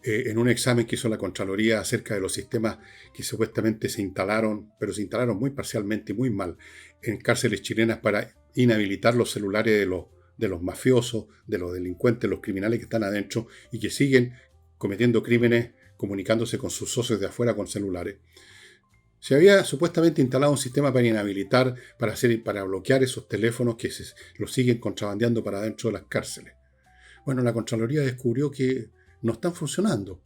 en un examen que hizo la Contraloría acerca de los sistemas que supuestamente se instalaron, pero se instalaron muy parcialmente y muy mal, en cárceles chilenas para inhabilitar los celulares de los mafiosos, de los delincuentes, los criminales que están adentro y que siguen cometiendo crímenes comunicándose con sus socios de afuera con celulares. Se había supuestamente instalado un sistema para inhabilitar, para bloquear esos teléfonos que los siguen contrabandeando para dentro de las cárceles. Bueno, la Contraloría descubrió que no están funcionando.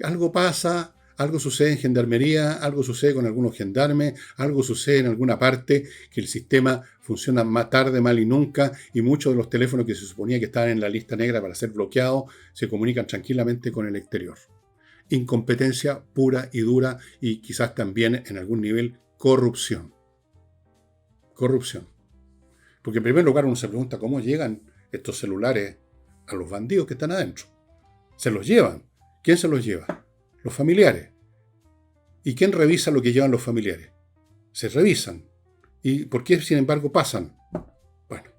Algo pasa, algo sucede en Gendarmería, algo sucede con algunos gendarmes, algo sucede en alguna parte, que el sistema funciona más tarde, mal y nunca, y muchos de los teléfonos que se suponía que estaban en la lista negra para ser bloqueados se comunican tranquilamente con el exterior. Incompetencia pura y dura y quizás también en algún nivel corrupción. Corrupción. Porque en primer lugar uno se pregunta cómo llegan estos celulares a los bandidos que están adentro. Se los llevan. ¿Quién se los lleva? Los familiares. ¿Y quién revisa lo que llevan los familiares? Se revisan. ¿Y por qué, sin embargo, pasan? Bueno,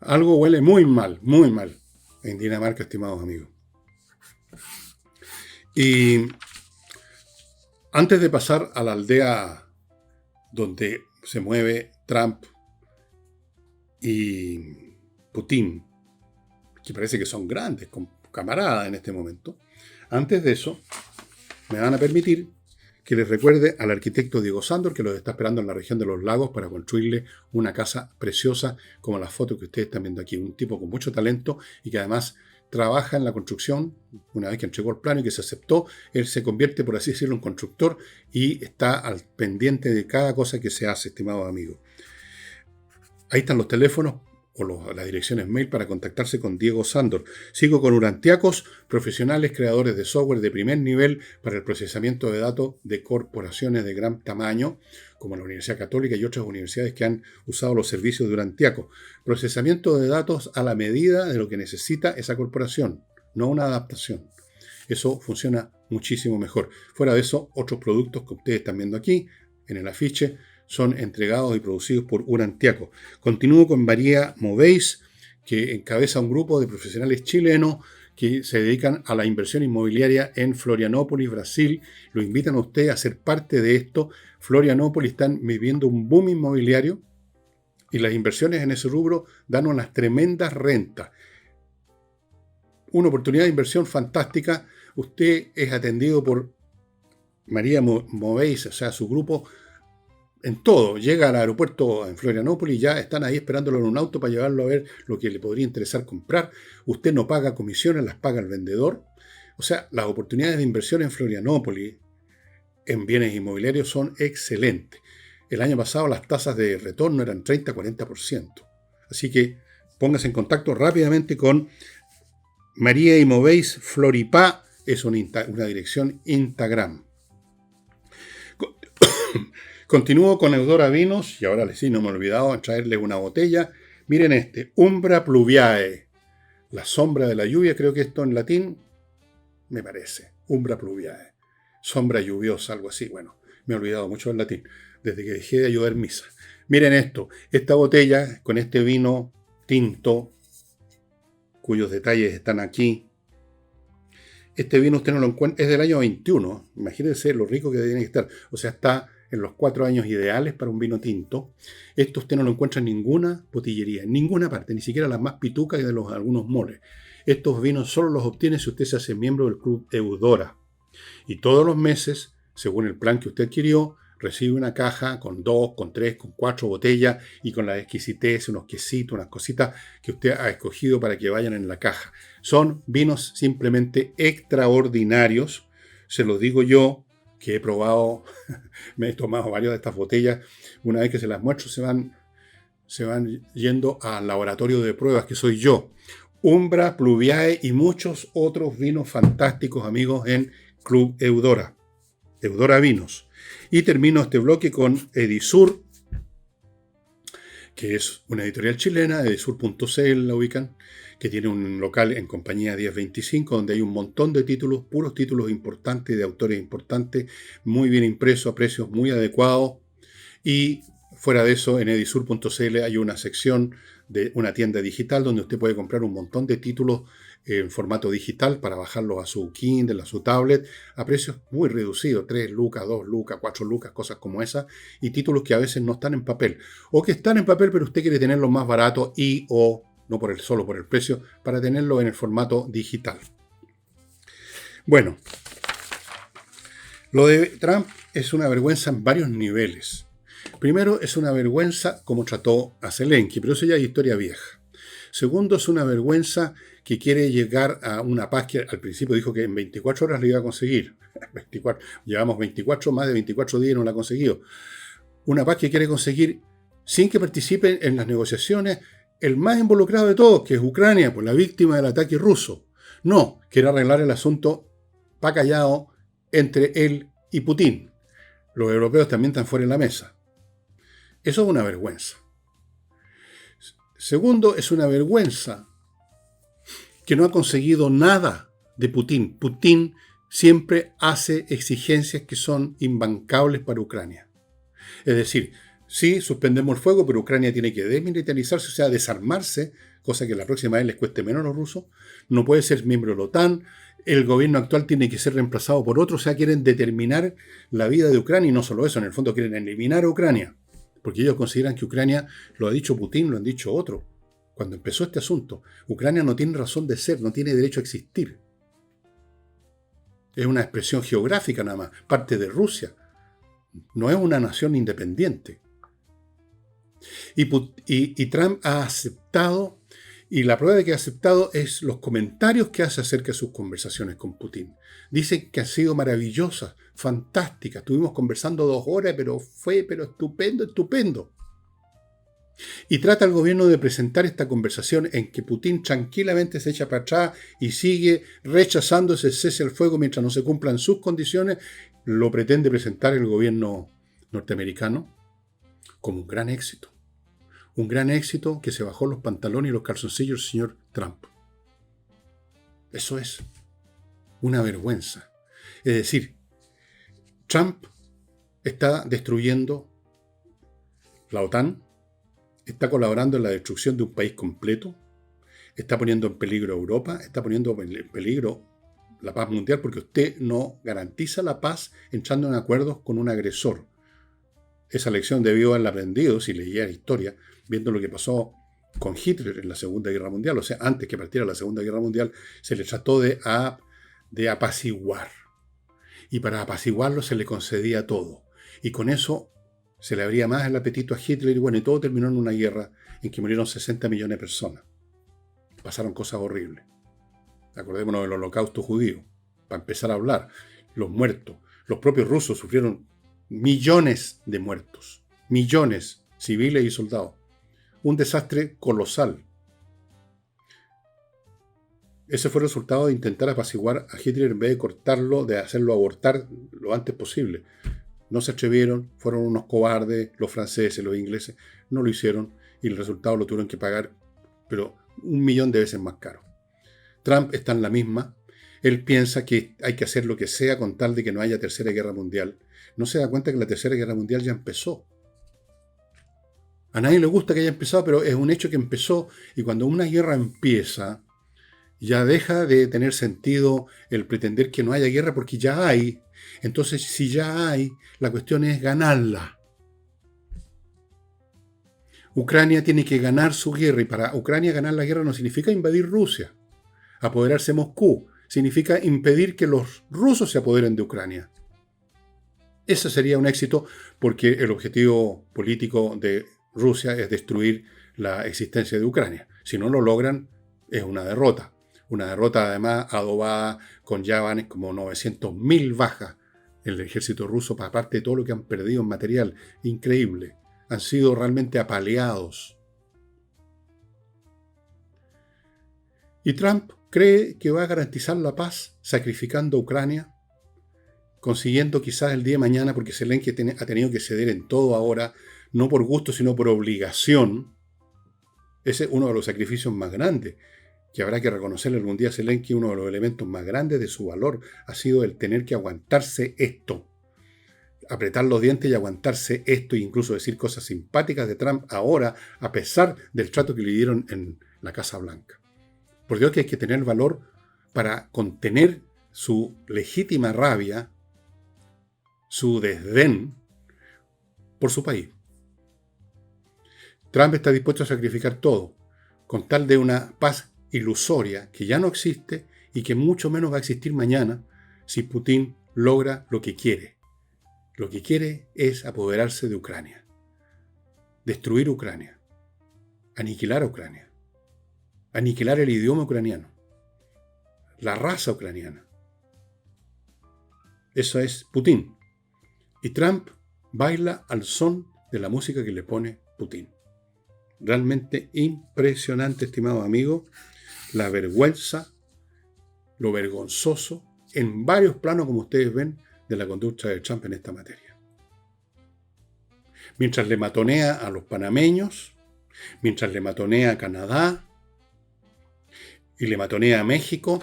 algo huele muy mal en Dinamarca, estimados amigos. Y antes de pasar a la aldea donde se mueve Trump y Putin, que parece que son grandes camaradas en este momento, antes de eso, me van a permitir que les recuerde al arquitecto Diego Sándor, que los está esperando en la región de los lagos para construirle una casa preciosa, como la foto que ustedes están viendo aquí. Un tipo con mucho talento y que además trabaja en la construcción. Una vez que entregó el plano y que se aceptó, él se convierte, por así decirlo, en constructor y está al pendiente de cada cosa que se hace, estimados amigos. Ahí están los teléfonos o las direcciones mail para contactarse con Diego Sándor. Sigo con Urantiacos, profesionales creadores de software de primer nivel para el procesamiento de datos de corporaciones de gran tamaño, como la Universidad Católica y otras universidades que han usado los servicios de Urantiacos. Procesamiento de datos a la medida de lo que necesita esa corporación, no una adaptación. Eso funciona muchísimo mejor. Fuera de eso, otros productos que ustedes están viendo aquí, en el afiche, son entregados y producidos por Urantiacos. Continúo con María Moveis, que encabeza un grupo de profesionales chilenos que se dedican a la inversión inmobiliaria en Florianópolis, Brasil. Lo invitan a usted a ser parte de esto. Florianópolis están viviendo un boom inmobiliario y las inversiones en ese rubro dan unas tremendas rentas. Una oportunidad de inversión fantástica. Usted es atendido por María Moveis, o sea, su grupo, en todo. Llega al aeropuerto en Florianópolis y ya están ahí esperándolo en un auto para llevarlo a ver lo que le podría interesar comprar. Usted no paga comisiones, las paga el vendedor. O sea, las oportunidades de inversión en Florianópolis en bienes inmobiliarios son excelentes. El año pasado las tasas de retorno eran 30-40%. Así que póngase en contacto rápidamente con María y Moveis Floripá. Es una dirección Instagram. Continúo con Eudora Vinos, y ahora sí, no me he olvidado de traerles una botella. Miren este, Umbra Pluviae, la sombra de la lluvia, creo que esto en latín, me parece, Umbra Pluviae, sombra lluviosa, algo así. Bueno, me he olvidado mucho del latín, desde que dejé de ayudar misa. Miren esto, esta botella con este vino tinto, cuyos detalles están aquí. Este vino usted no lo encuentra, es del año 21, imagínense lo rico que tiene que estar, o sea, está en los 4 años ideales para un vino tinto. Esto usted no lo encuentra en ninguna botillería, en ninguna parte, ni siquiera las más pitucas de algunos moles. Estos vinos solo los obtiene si usted se hace miembro del Club Eudora. Y todos los meses, según el plan que usted adquirió, recibe una caja con 2, con 3, con 4 botellas y con la exquisitez, unos quesitos, unas cositas que usted ha escogido para que vayan en la caja. Son vinos simplemente extraordinarios, se los digo yo, que he probado, me he tomado varias de estas botellas. Una vez que se las muestro, se van yendo al laboratorio de pruebas, que soy yo. Umbra, Pluviae y muchos otros vinos fantásticos, amigos, en Club Eudora. Eudora Vinos. Y termino este bloque con Edisur, que es una editorial chilena, edisur.cl la ubican, que tiene un local en Compañía 1025, donde hay un montón de títulos, puros títulos importantes, de autores importantes, muy bien impresos, a precios muy adecuados. Y fuera de eso, en edisur.cl hay una sección de una tienda digital donde usted puede comprar un montón de títulos en formato digital para bajarlos a su Kindle, a su tablet, a precios muy reducidos, 3 lucas, 2 lucas, 4 lucas, cosas como esas, y títulos que a veces no están en papel, o que están en papel pero usted quiere tenerlos más baratos y o no solo por el precio, para tenerlo en el formato digital. Bueno, lo de Trump es una vergüenza en varios niveles. Primero, es una vergüenza como trató a Zelensky, pero eso ya es historia vieja. Segundo, es una vergüenza que quiere llegar a una paz que al principio dijo que en 24 horas la iba a conseguir. Llevamos más de 24 días y no la ha conseguido. Una paz que quiere conseguir sin que participen en las negociaciones el más involucrado de todos, que es Ucrania, por la víctima del ataque ruso. No, quiere arreglar el asunto pa' callado entre él y Putin. Los europeos también están fuera de la mesa. Eso es una vergüenza. Segundo, es una vergüenza que no ha conseguido nada de Putin. Putin siempre hace exigencias que son imbancables para Ucrania. Es decir, sí, suspendemos el fuego, pero Ucrania tiene que desmilitarizarse, o sea, desarmarse, cosa que la próxima vez les cueste menos a los rusos. No puede ser miembro de la OTAN. El gobierno actual tiene que ser reemplazado por otro. O sea, quieren determinar la vida de Ucrania y no solo eso, en el fondo quieren eliminar a Ucrania. Porque ellos consideran que Ucrania, lo ha dicho Putin, lo han dicho otros. Cuando empezó este asunto, Ucrania no tiene razón de ser, no tiene derecho a existir. Es una expresión geográfica nada más, parte de Rusia. No es una nación independiente. Y Trump ha aceptado, y la prueba de que ha aceptado es los comentarios que hace acerca de sus conversaciones con Putin. Dice que han sido maravillosas, fantásticas. Estuvimos conversando 2 horas, pero estupendo, estupendo. Y trata el gobierno de presentar esta conversación en que Putin tranquilamente se echa para atrás y sigue rechazando ese cese al fuego mientras no se cumplan sus condiciones. Lo pretende presentar el gobierno norteamericano como un gran éxito. Un gran éxito que se bajó los pantalones y los calzoncillos el señor Trump. Eso es una vergüenza. Es decir, Trump está destruyendo la OTAN, está colaborando en la destrucción de un país completo, está poniendo en peligro a Europa, está poniendo en peligro la paz mundial porque usted no garantiza la paz entrando en acuerdos con un agresor. Esa lección debió haberla aprendido, si leía historia, viendo lo que pasó con Hitler en la Segunda Guerra Mundial. O sea, antes que partiera la Segunda Guerra Mundial, se le trató de apaciguar. Y para apaciguarlo se le concedía todo. Y con eso se le abría más el apetito a Hitler y bueno, y todo terminó en una guerra en que murieron 60 millones de personas. Pasaron cosas horribles. Acordémonos del holocausto judío. Para empezar a hablar, los muertos. Los propios rusos sufrieron millones de muertos. Millones, civiles y soldados. Un desastre colosal. Ese fue el resultado de intentar apaciguar a Hitler en vez de cortarlo, de hacerlo abortar lo antes posible. No se atrevieron, fueron unos cobardes, los franceses, los ingleses, no lo hicieron y el resultado lo tuvieron que pagar, pero 1.000.000 de veces más caro. Trump está en la misma. Él piensa que hay que hacer lo que sea con tal de que no haya tercera guerra mundial. No se da cuenta que la tercera guerra mundial ya empezó. A nadie le gusta que haya empezado, pero es un hecho que empezó y cuando una guerra empieza, ya deja de tener sentido el pretender que no haya guerra porque ya hay. Entonces, si ya hay, la cuestión es ganarla. Ucrania tiene que ganar su guerra y para Ucrania ganar la guerra no significa invadir Rusia, apoderarse de Moscú, significa impedir que los rusos se apoderen de Ucrania. Ese sería un éxito porque el objetivo político de Rusia es destruir la existencia de Ucrania. Si no lo logran, es una derrota. Una derrota además adobada con ya van como 900.000 bajas en el ejército ruso, aparte de todo lo que han perdido en material. Increíble. Han sido realmente apaleados. Y Trump cree que va a garantizar la paz sacrificando a Ucrania, consiguiendo quizás el día de mañana, porque Zelensky ha tenido que ceder en todo ahora, no por gusto, sino por obligación. Ese es uno de los sacrificios más grandes, que habrá que reconocerle algún día a Zelensky. Uno de los elementos más grandes de su valor ha sido el tener que aguantarse esto. Apretar los dientes y aguantarse esto e incluso decir cosas simpáticas de Trump ahora, a pesar del trato que le dieron en la Casa Blanca. Por Dios que hay que tener valor para contener su legítima rabia, su desdén por su país. Trump está dispuesto a sacrificar todo, con tal de una paz ilusoria que ya no existe y que mucho menos va a existir mañana si Putin logra lo que quiere lo que quiere es apoderarse de Ucrania, destruir Ucrania, aniquilar a Ucrania, aniquilar el idioma ucraniano, la raza ucraniana. Eso es Putin. Y Trump baila al son de la música que le pone Putin. Realmente impresionante, estimado amigo, la vergüenza, lo vergonzoso, en varios planos, como ustedes ven, de la conducta de Trump en esta materia. Mientras le matonea a los panameños, mientras le matonea a Canadá y le matonea a México,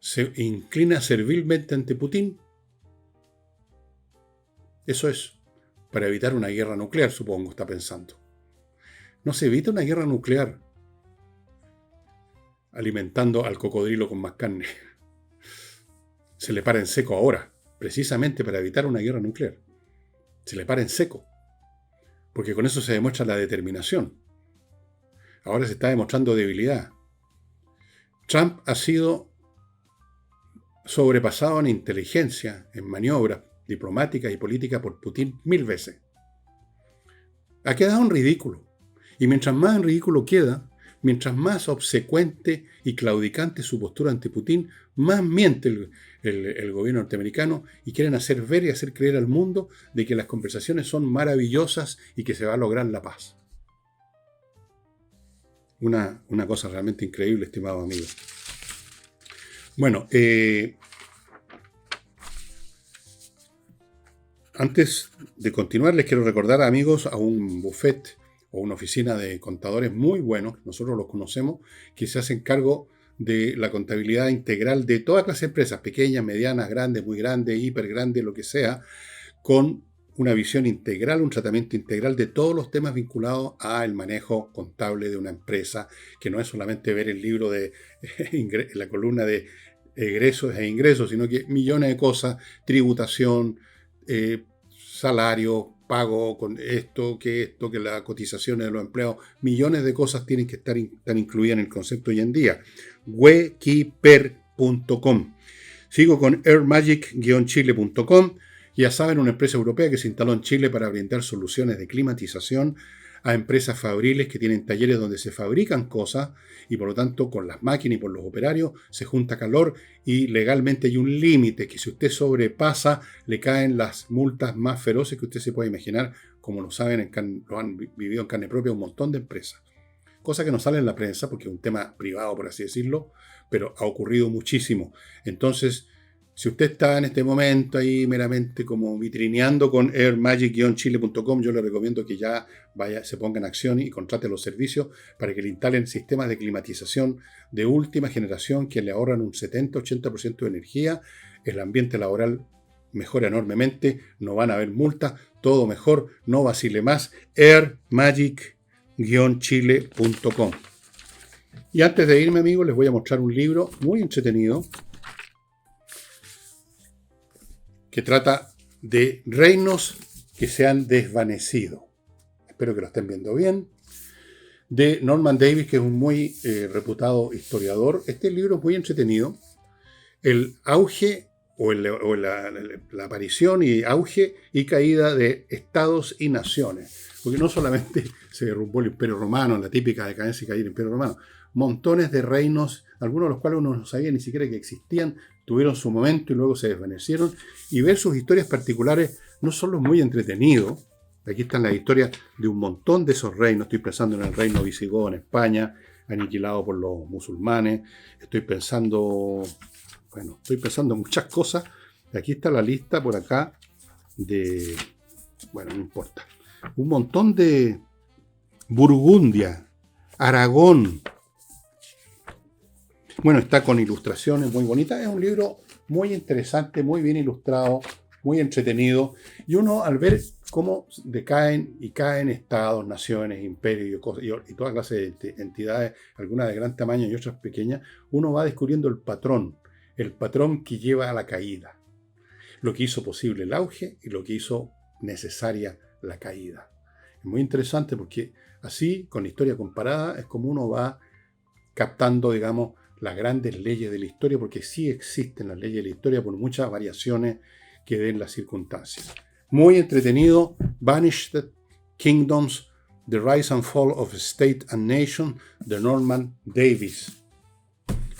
se inclina servilmente ante Putin. Eso es para evitar una guerra nuclear, supongo, está pensando. No se evita una guerra nuclear alimentando al cocodrilo con más carne. Se le para en seco ahora, precisamente para evitar una guerra nuclear. Se le para en seco, porque con eso se demuestra la determinación. Ahora se está demostrando debilidad. Trump ha sido sobrepasado en inteligencia, en maniobras diplomáticas y políticas por Putin 1000 veces. Ha quedado en ridículo. Y mientras más en ridículo queda, mientras más obsecuente y claudicante su postura ante Putin, más miente el gobierno norteamericano y quieren hacer ver y hacer creer al mundo de que las conversaciones son maravillosas y que se va a lograr la paz. Una cosa realmente increíble, estimado amigo. Bueno, antes de continuar, les quiero recordar, amigos, a un buffet o una oficina de contadores muy buenos, nosotros los conocemos, que se hacen cargo de la contabilidad integral de toda clase de empresas, pequeñas, medianas, grandes, muy grandes, hiper grandes, lo que sea, con una visión integral, un tratamiento integral de todos los temas vinculados al manejo contable de una empresa, que no es solamente ver el libro de la columna de egresos e ingresos, sino que millones de cosas, tributación, salario, pago con esto, que las cotizaciones de los empleados, millones de cosas tienen que estar incluidas en el concepto hoy en día. Wekeeper.com. Sigo con airmagic-chile.com. Ya saben, una empresa europea que se instaló en Chile para brindar soluciones de climatización a empresas fabriles que tienen talleres donde se fabrican cosas y por lo tanto con las máquinas y por los operarios se junta calor y legalmente hay un límite que si usted sobrepasa le caen las multas más feroces que usted se puede imaginar, como lo saben, lo han vivido en carne propia un montón de empresas. Cosa que no sale en la prensa porque es un tema privado, por así decirlo, pero ha ocurrido muchísimo. Entonces, si usted está en este momento ahí meramente como vitrineando con airmagic-chile.com, yo le recomiendo que ya se ponga en acción y contrate los servicios para que le instalen sistemas de climatización de última generación que le ahorran un 70-80% de energía. El ambiente laboral mejora enormemente, no van a haber multas, todo mejor, no vacile más. airmagic-chile.com. Y antes de irme, amigos, les voy a mostrar un libro muy entretenido que trata de reinos que se han desvanecido. Espero que lo estén viendo bien. De Norman Davis, que es un muy reputado historiador. Este libro es muy entretenido. El auge o la aparición y auge y caída de estados y naciones. Porque no solamente se derrumbó el Imperio Romano, la típica decadencia y caída del Imperio Romano. Montones de reinos, algunos de los cuales uno no sabía ni siquiera que existían, tuvieron su momento y luego se desvanecieron. Y ver sus historias particulares no solo es muy entretenido. Aquí están las historias de un montón de esos reinos. Estoy pensando en el reino visigodo en España, aniquilado por los musulmanes. Estoy pensando en muchas cosas. Aquí está la lista por acá de... Bueno, no importa. Un montón de Burgundia, Aragón. Bueno, está con ilustraciones muy bonitas. Es un libro muy interesante, muy bien ilustrado, muy entretenido. Y uno, al ver cómo decaen y caen estados, naciones, imperios y toda clase de entidades, algunas de gran tamaño y otras pequeñas, uno va descubriendo el patrón que lleva a la caída. Lo que hizo posible el auge y lo que hizo necesaria la caída. Es muy interesante porque así, con la historia comparada, es como uno va captando, digamos, las grandes leyes de la historia, porque sí existen las leyes de la historia por muchas variaciones que den las circunstancias. Muy entretenido, Vanished Kingdoms, The Rise and Fall of State and Nation, de Norman Davies,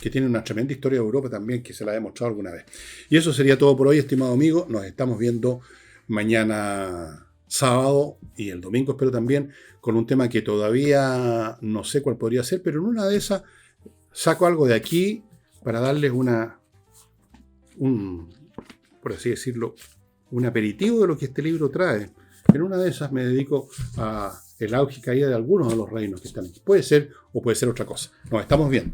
que tiene una tremenda historia de Europa también, que se la he mostrado alguna vez. Y eso sería todo por hoy, estimado amigo. Nos estamos viendo mañana sábado y el domingo, espero también, con un tema que todavía no sé cuál podría ser, pero en una de esas saco algo de aquí para darles por así decirlo, un aperitivo de lo que este libro trae. En una de esas me dedico a el auge y caída de algunos de los reinos que están aquí. Puede ser o puede ser otra cosa. Nos estamos viendo.